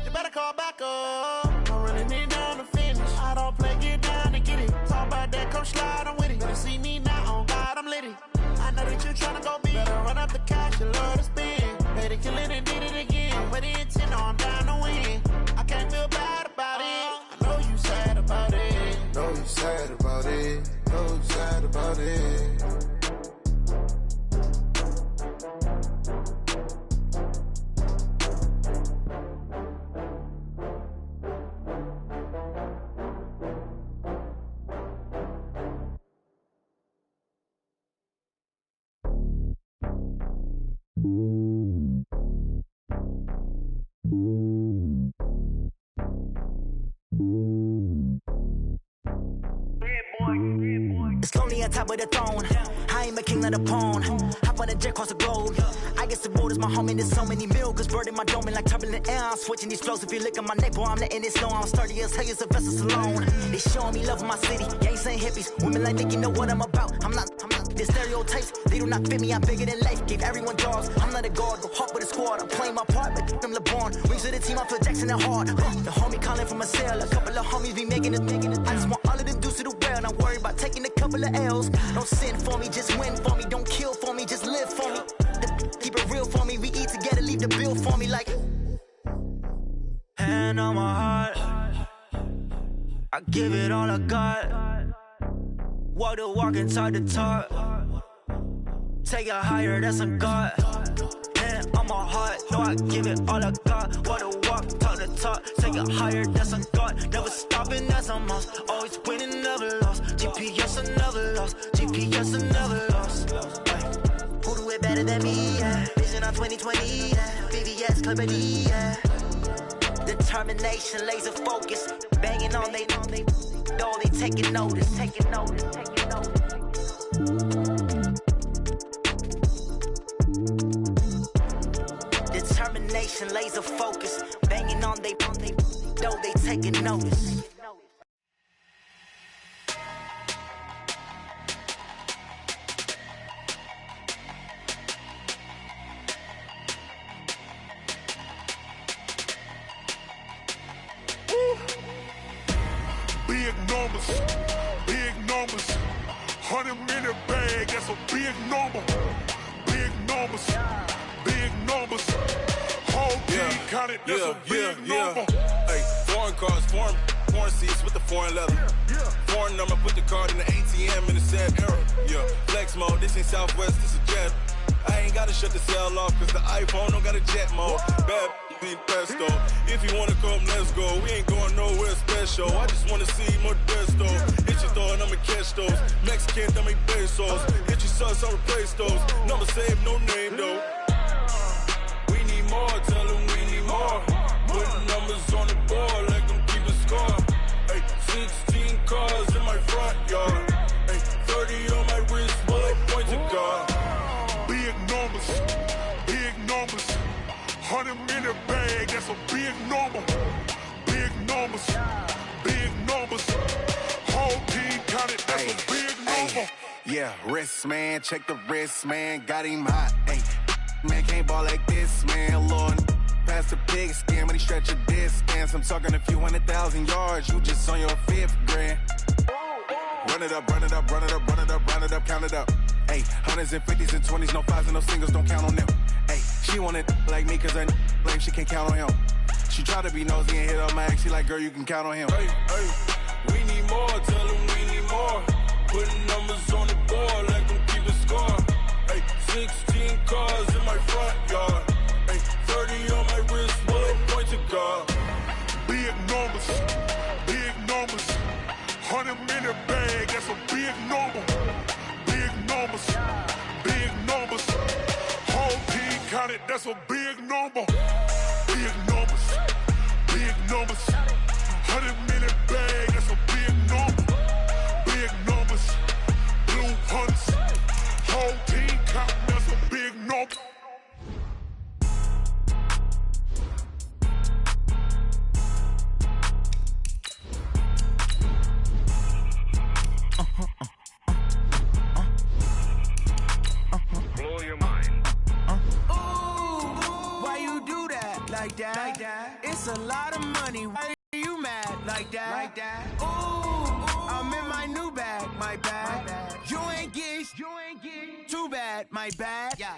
You better call back up. I'm running it down to finish. I don't play, get down to get it. Talk about that, come slide, I'm with it. Better see me now, on God, I'm litty. I know that you tryna go big. Better run up the cash, you love to spend. Made a killing and did it again. But the intent, no, I'm down to win. I can't feel bad about it. I know you sad about it. Know you sad about it. Know you sad about it. It's lonely on top of the throne. I ain't a king of the pawn. Hop on a jet across the globe. I guess the road is my home and there's so many milk. Bird in my dome and like turbulent air. I'm switching these flows. If you look at my neck, boy, I'm letting it slow. I'm sturdy as hell as a vessel alone. They showing me love in my city. Gangs and hippies. Women like Nicky know what I'm about. I'm not The stereotypes, they do not fit me, I'm bigger than life. Gave everyone jaws, I'm not a guard, go hard with a squad. I'm playing my part, but I'm LeBron. Wings of the team, I feel Jackson and hard. The homie calling from a cell, a couple of homies be making it. I just want all of them dudes to do well, not worry about taking a couple of L's. Don't sin for me, just win for me. Don't kill for me, just live for me. Keep it real for me, we eat together, leave the bill for me like. Hand on my heart, I give it all I got. Walk the walk and talk the talk. Take it higher, that's a God. Hand on my heart, no, I give it all I got. Walk the walk, talk the talk. Take it higher, that's a God. Never stopping, that's a must. Always winning, never lost. GPS, I never lost. GPS, I never lost. Who do it better than me? Yeah. Vision on 2020, yeah. VVS, Clarity, yeah. Determination, laser focus. Banging on they though they taking notice. Determination, laser focus. Banging on they though they taking notice. Big numbers, 100 minute bag, that's a big number. Big numbers, whole team counted, that's a big number. Hey, foreign cars, foreign seats with the foreign leather. Foreign number, put the card in the ATM in the sad era. Yeah, flex mode, this ain't Southwest, this a jet. I ain't gotta shut the cell off, cause the iPhone don't got a jet mode. Bad need pesto. If you wanna come, let's go. We ain't going nowhere special. I just wanna see more desto. Hit your throw and I'ma catch those. Mexican, I make pesos. Hit your sus, I'll replace those. Number save, no name though. We need more, tell them we need more. Putting numbers on the board, let them keep a score. Hey, 16 cars in my front yard. Hey, 30 on my wrist, bullet points of God. Big numbers, 100 minute bag, that's a big number. Big numbers, whole team counted, that's a big number. Yeah, wrist man, check the wrist man, got him hot. Ay, man can't ball like this, man. Lord, past the pig skin when he stretch a distance. I'm talking a few 100,000 yards, you just on your 5th grand. Run it up, count it up. Ay, hundreds and 50s and 20s, no 5s and no singles, don't count on them. Ay, she want it like me cause her blame, she can't count on him. She try to be nosy and hit up my ex, she like, girl, you can count on him. Hey, we need more, tell them we need more. Putting numbers on the board, let them keep a score. Hey, 16 cars in my front yard. Hey, 30 on my wrist, bullet points of God. Big numbers, 100 minute bag, that's a big number. Big numbers, whole team counted, that's a big number. Big numbers, 100 minute bag, that's a big number. Big numbers, blue hunts, whole team counting, that's a big number. Blow your mind. Why you do that like that? It's a lot of money. Why are you mad like that? Ooh, I'm in my new bag, my bad. You ain't getting too bad, my bad. Yeah.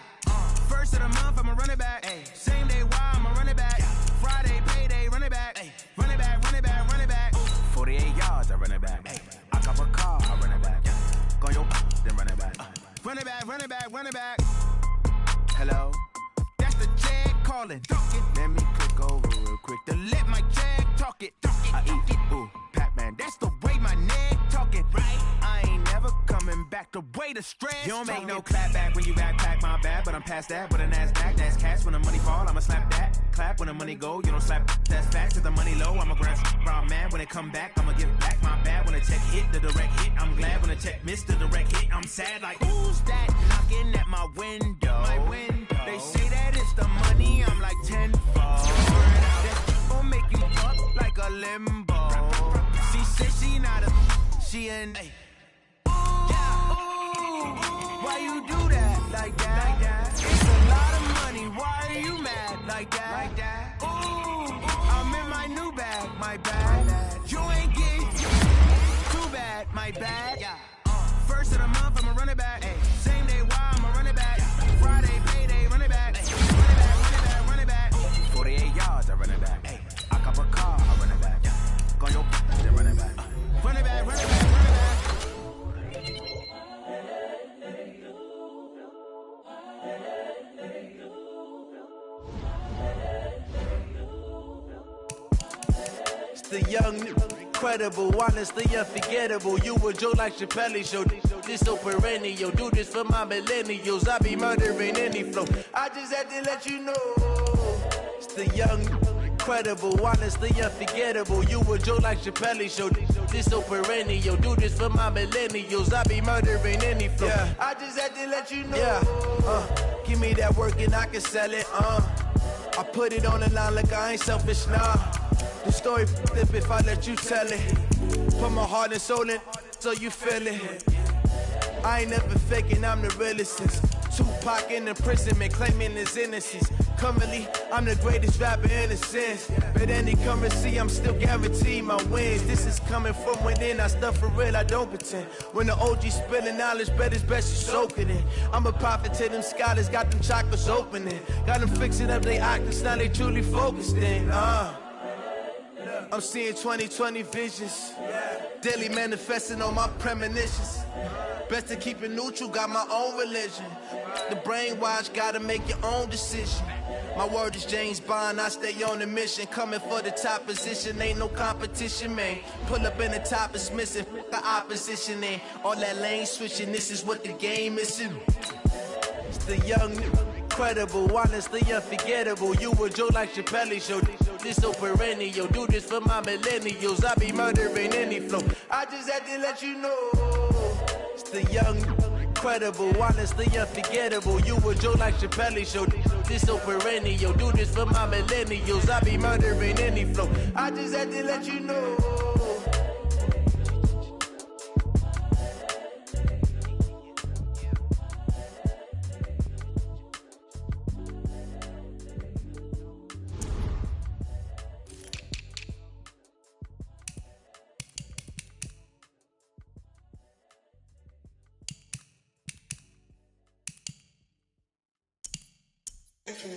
First of the month, I'ma run it back. Ay. Same day, why I'ma run it back. Yeah. Friday, payday, run it back. Ay. Run it back. 48 yards, I run it back. Ay. I cop a car, I run it back. Yeah. Go your then run it back. Run it back. Hello? That's the Jag calling. Let me click over real quick to let my Jag talk it. I eat it, ooh, Pac-Man. That's the way my neck talking. Right? I ain't never coming back the way the stress. You don't make no clap back when you backpack, my bad. But I'm past that with a NASDAQ. That's cash when the money fall, I'ma slap that. Clap when the money go, you don't slap. That's facts. Cause the money low, I'ma grab brown man. When it come back, I'ma give back my bad. When the check hit, the direct hit. I'm glad when the check missed the direct hit. I'm sad like, who's that knocking at my window? They say that it's the money, I'm like tenfold. That will make you talk like a limbo. She said she not a, she an, ooh, the young, incredible, honestly unforgettable. You a joke like Chappelle Show. This so perennial. Do this for my millennials. I be murdering any flow. I just had to let you know. It's the young, incredible, honestly unforgettable. You a joke like Chappelle Show. This so perennial. Do this for my millennials. I be murdering any flow. Yeah. I just had to let you know. Yeah. Give me that work and I can sell it. I put it on the line like I ain't selfish, nah. The story flip if I let you tell it. Put my heart and soul in so you feel it. I ain't never faking, I'm the realest since Tupac in imprisonment, claiming his innocence. Currently, I'm the greatest rapper in a sense. But any currency, I'm still guaranteed my wins. This is coming from within, I stuff for real, I don't pretend. When the OG spilling knowledge, bet it's best you soak it in. I'm a prophet to them scholars, got them chakras opening. Got them fixing up their octaves, now they truly focused in. I'm seeing 2020 visions. Daily manifesting on my premonitions. Best to keep it neutral, got my own religion. The brainwash, gotta make your own decision. My word is James Bond, I stay on the mission. Coming for the top position, ain't no competition, man. Pull up in the top, it's missing, the opposition in. All that lane switching, this is what the game is. It's the young, incredible, honestly unforgettable. You a joke like Chappelle Show. This so perennial. Do this for my millennials. I be murdering any flow. I just had to let you know. It's the young, incredible, honestly unforgettable. You a joke like Chappelle Show. This so perennial. Do this for my millennials. I be murdering any flow. I just had to let you know.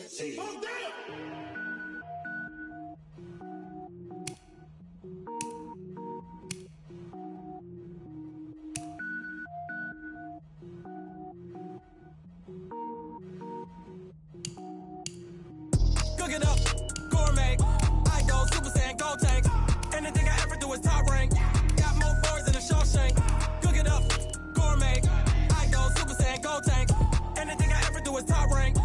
See. Cook it up, gourmet. I go Super Saiyan, Gold Tank. Anything I ever do is top rank. Got more boys than a Shawshank. Cook it up, gourmet. I go Super Saiyan, Gold Tank. Anything I ever do is top rank.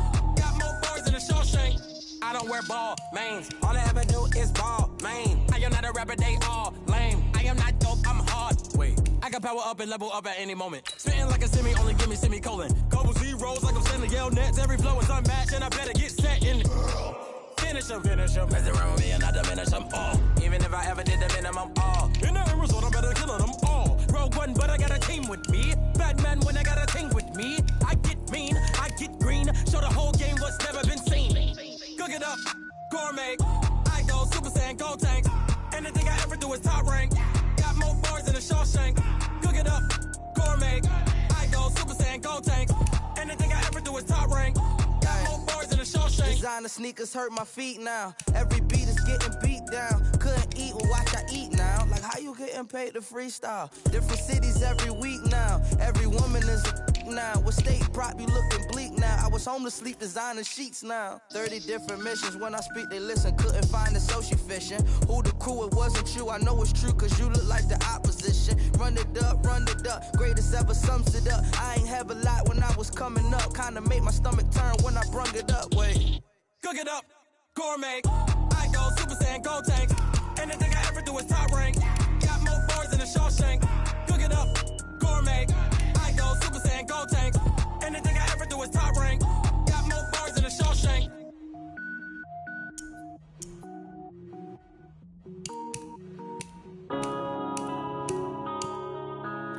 I don't wear ball mains. All I ever do is ball main. I am not a rapper, they all lame. I am not dope, I'm hard. Wait, I can power up and level up at any moment. Spitting like a semi, only give me semicolon. Couple zeros like I'm sending yell nets. Every flow is unmatched and I better get set in. Finish them. Mess around with me and I diminish them all. Even if I ever did the minimum all. In the end result, I'm better killing them all. Rogue One, but I got a team with me. Batman when I got a team with me. I get mean, I get green. Show the whole game what's never been seen. Cook it up, gourmet. I go Super Saiyan, Gold Tank. Anything I ever do is top rank. Got more bars than a Shawshank. Cook it up, gourmet. I go Super Saiyan, Gold Tank. Anything I ever do is top rank. Got more bars than a Shawshank. Designer sneakers hurt my feet now. Every beat is getting beat down. Couldn't eat, well watch I eat now. Like how you getting paid to freestyle? Different cities every week now. Every woman is a now. With state prop, you looking bleak now. I was home to sleep designing sheets now. 30 different missions. When I speak, they listen. Couldn't find it, so she fishing. Who the crew, it wasn't you. I know it's true, cause you look like the opposition. Run it up. Greatest ever sums it up. I ain't have a lot when I was coming up. Kinda made my stomach turn when I brung it up. Wait. Cook it up, gourmet. I go Super Saiyan, Gold Tank. Anything I ever do is top rank. Got more bars than a Shawshank. Cook it up, gourmet. I go Super Saiyan, Gold Tank. Anything I ever do is top rank. Got more bars than a Shawshank.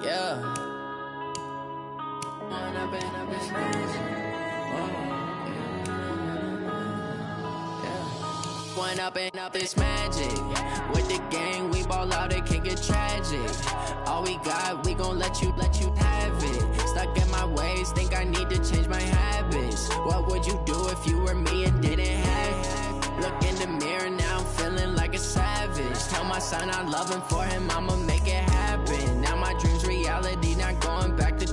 Yeah. One up and up, it's magic. With the gang, we ball out, it can get tragic. All we got, we gon' let you have it. Stuck in my ways, think I need to change my habits. What would you do if you were me and didn't have it? Look in the mirror, now I'm feeling like a savage. Tell my son I love him, for him I'ma make it happen. Now my dream's reality, not going back to.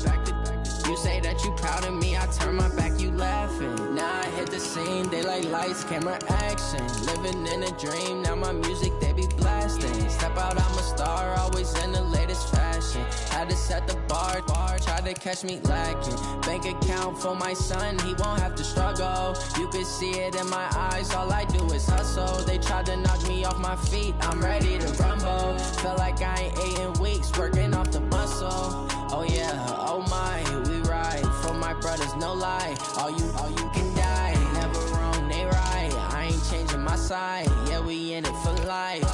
You say that you proud of me, I turn my back, you laughing. Now I hit the scene screen. They like lights, camera, action. Living in a dream, now my music they be blasting. Step out, I'm a star, always in the latest fashion. Had to set the bar, try to catch me lacking. Bank account for my son, he won't have to struggle. You can see it in my eyes, all I do is hustle. They tried to knock me off my feet, I'm ready to rumble. Feel like I ain't ate in weeks, working off the muscle. Oh yeah, oh my, we ride for my brothers, no lie. All you can die, never wrong, they right. I ain't changing my side, yeah, we in it for life.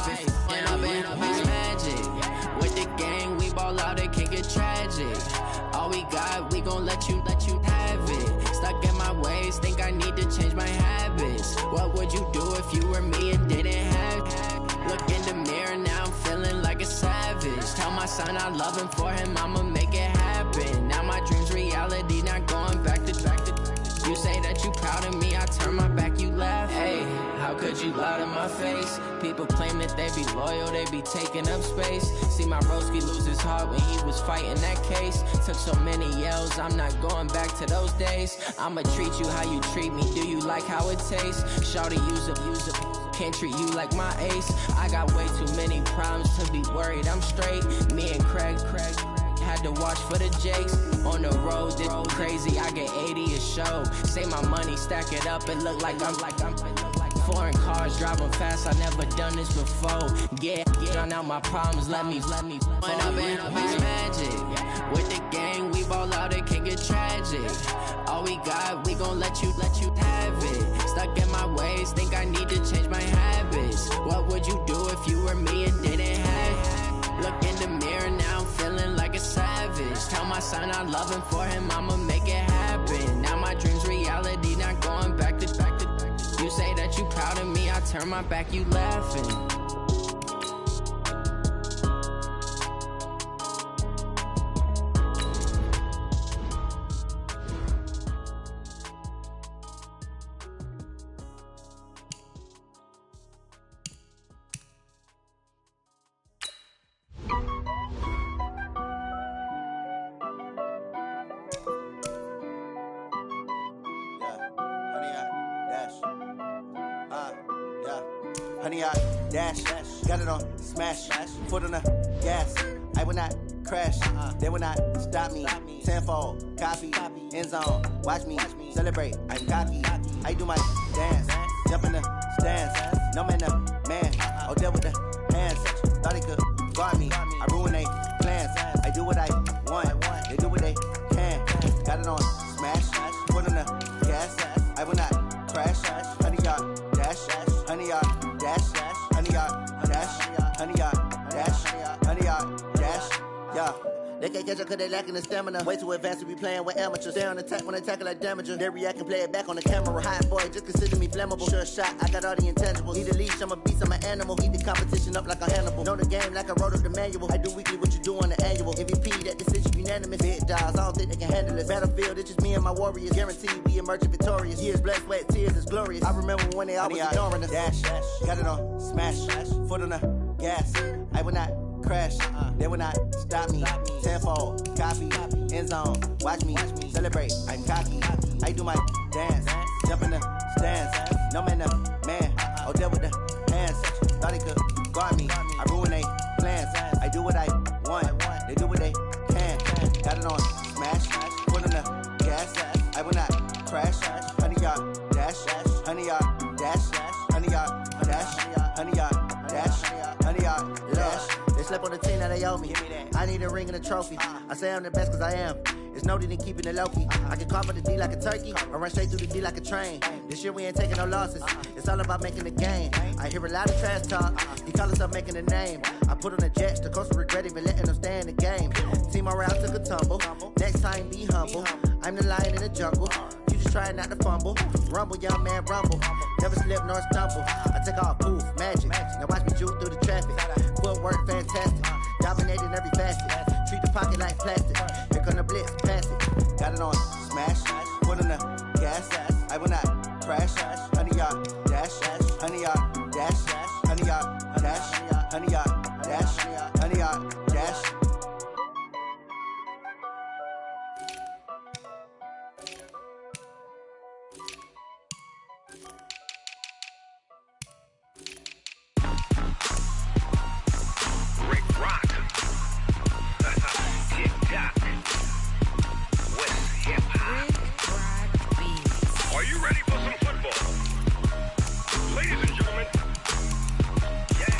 And I've been magic. With the gang, we ball out, it can get tragic. All we got, we gon' let you have it. Stuck in my ways, think I need to change my habits. What would you do if you were me and didn't have it? Look in the mirror, now I'm feeling like a savage. Tell my son I love him, for him I'ma make it happen. Now my dream's reality, not going back to. You say that you proud of me, I turn my back, you laugh. Hey, how could you lie to my face? People claim that they be loyal, they be taking up space. See my broski lose his heart when he was fighting that case. Took so many yells, I'm not going back to those days. I'ma treat you how you treat me, do you like how it tastes? Shawty, use up, can't treat you like my ace. I got way too many problems to be worried, I'm straight. Me and Craig had to watch for the Jakes. On the road, this crazy, I get 80 a show. Say my money, stack it up, it look like I'm foreign cars, driving fast, I never done this before. Yeah, drown out my problems, let me When I've been magic. With the gang, we ball out, it can get tragic. All we got, we gon' let you have it. Stuck in my ways, think I need to change my habits. What would you do if you were me and didn't have it? Look in the mirror, now I'm feeling like a savage. Tell my son I love him, for him I'ma make it happen. Now my dream's reality, not going back to. You say that you proud of me, I turn my back, you laughing. Honey, I dash, got it on smash, foot on the gas. I will not crash, they will not stop me. Tenfold, copy, end zone, watch me celebrate. I'm cocky, I do my dance, jump in the stands. No man, the man, oh there with the hands. Thought he could guard me, I ruin they plans. I do what I want, they do what they can. Got it on smash, foot on the gas. I will not crash, honey, y'all dash, honey, y'all dash, honey, y'all dash, honey, y'all dash, honey, y'all dash, yeah. They can't catch up cause they lacking the stamina. Way too advanced to be playing with amateurs. Stay on attack when they tackle like damager. They react and play it back on the camera. Hot boy, just consider me flammable. Sure shot, I got all the intangibles. Need a leash, I'm a beast, I'm an animal. Eat the competition up like a Hannibal. Know the game like I wrote up the manual. I do weekly what you do on the annual. MVP, that decision unanimous. Big dogs, I don't think they can handle this. Battlefield, it's just me and my warriors. Guaranteed we emerge victorious. Years, blood, sweat, tears, it's glorious. I remember when they always ignoring us. Dash, got it on smash, foot on the gas. I will not crash, they will not stop me. Tenfold, copy, end zone, watch me celebrate. I'm cocky, I do my dance, jump in the stands. No man, the man, oh there with the hands. Thought he could guard me, I ruin they plans. I do what I want, they do what they can. Got it on smash, foot on the gas. I will not crash, honey, y'all dash, honey, y'all dash, honey, y'all dash, honey, y'all dash, honey, y'all dash. They slept on the team that they owe me. I need a ring and a trophy. I say I'm the best cause I am. It's no need in keeping it low-key. I can carve up the D like a turkey or run straight through the D like a train. This year we ain't taking no losses. It's all about making the game. I hear a lot of trash talk. He call himself making a name. I put on the Jets. The coach will regret even letting them stay in the game. Team morale took a tumble. Next time be humble. I'm the lion in the jungle. You just try not to fumble. Rumble, young man, rumble. Never slip nor stumble. I take off, poof, magic. Now watch me juke through the traffic. Footwork fantastic. Dominating every facet. Treat the pocket like plastic. Here come the blitz, pass it. Got it on smash. Foot on the gas. I will not crash. Honey, y'all dash. Honey, y'all dash. Honey, y'all dash. Honey, y'all dash. Honey, y'all dash. Rick Rock. Tick-tock. West hip-hop. Are you ready for some football? Ladies and gentlemen. Yeah.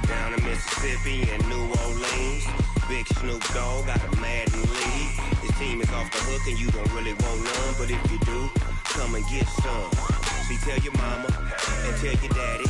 Down in Mississippi and New Orleans, Big Snoop Dogg got a Madden lead. His team is off the hook and you don't really want none, but if you do, come and get some. See, tell your mama and tell your daddy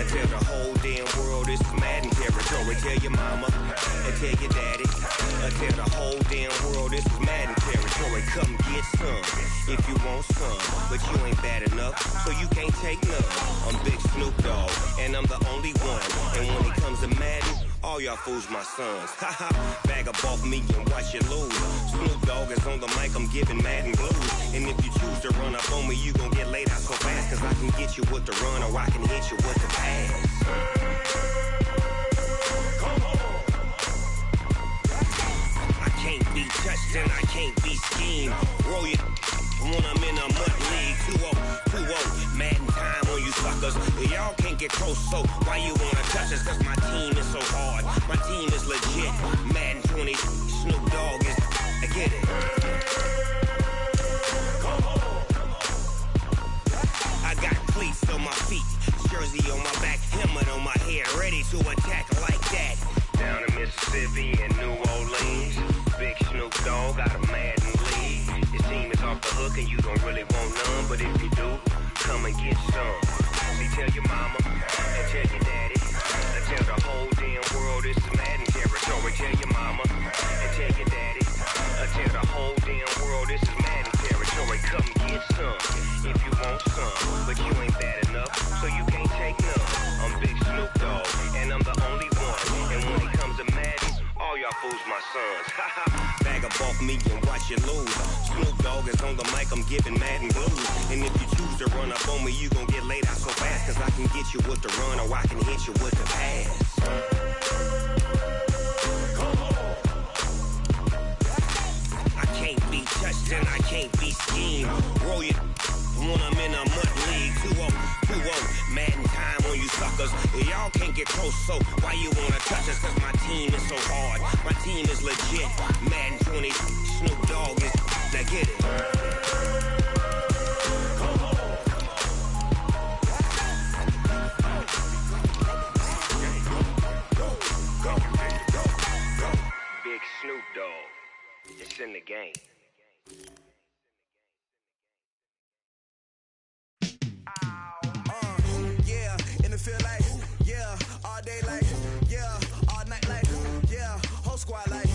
and tell the whole damn world this is Madden territory. Tell your mama and tell your daddy and tell the whole damn world this is Madden territory. Come get some if you want some, but you ain't bad enough, so you can't take none. I'm Big Snoop Dogg and I'm the only one, and when it comes to Madden, all y'all fools my sons. Haha, bag up off me and watch you lose. Snoop Dogg is on the mic, I'm giving Madden blues. And if you choose to run up on me, you gon' get laid out so fast, cause I can get you with the run or I can hit you with the pass. Come on. I can't be touched and I can't be schemed. Roll you when I'm in a mud league. 2-0, Madden time on you suckers. Y'all can't get close, so why you wanna touch us? Cause my team is so hard, my team is legit. Madden 20, Snoop Dogg is, I get it. Come on. I got cleats on my feet, jersey on my back, helmet on my head, ready to attack like that. Down in Mississippi and New Orleans, Big Snoop Dogg got a Madden lead. His team is off the hook and you don't really want none, but if you do, come and get some. See, tell your mama and tell your daddy and tell the whole damn world this is Madden territory. Tell your mama and tell your daddy and tell the whole damn world this is Madden territory. Come get some if you want some, but you ain't bad enough, so you can't take none. I'm Big Snoop Dogg and I'm the only one, and when it comes to Madden, all y'all fools my sons. Bag up off me and watch you lose. Snoop Dogg is on the mic, I'm giving Madden blues. And if you choose to run up on me, you gon' get laid out so fast, cause I can get you with the run or I can hit you with the pass. Come on. I can't be touched and I can't be schemed. Roll you when I'm in a mud league. 2-0, Madden time on you suckers. Y'all can't get close, so why you wanna touch us? Cause my team is so hard, my team is legit. Madden 20, Snoop Dogg is, now get it. Come on. Go. Big Snoop Dogg, it's in the game. Feel like, yeah, all day like, yeah, all night like, yeah, whole squad like,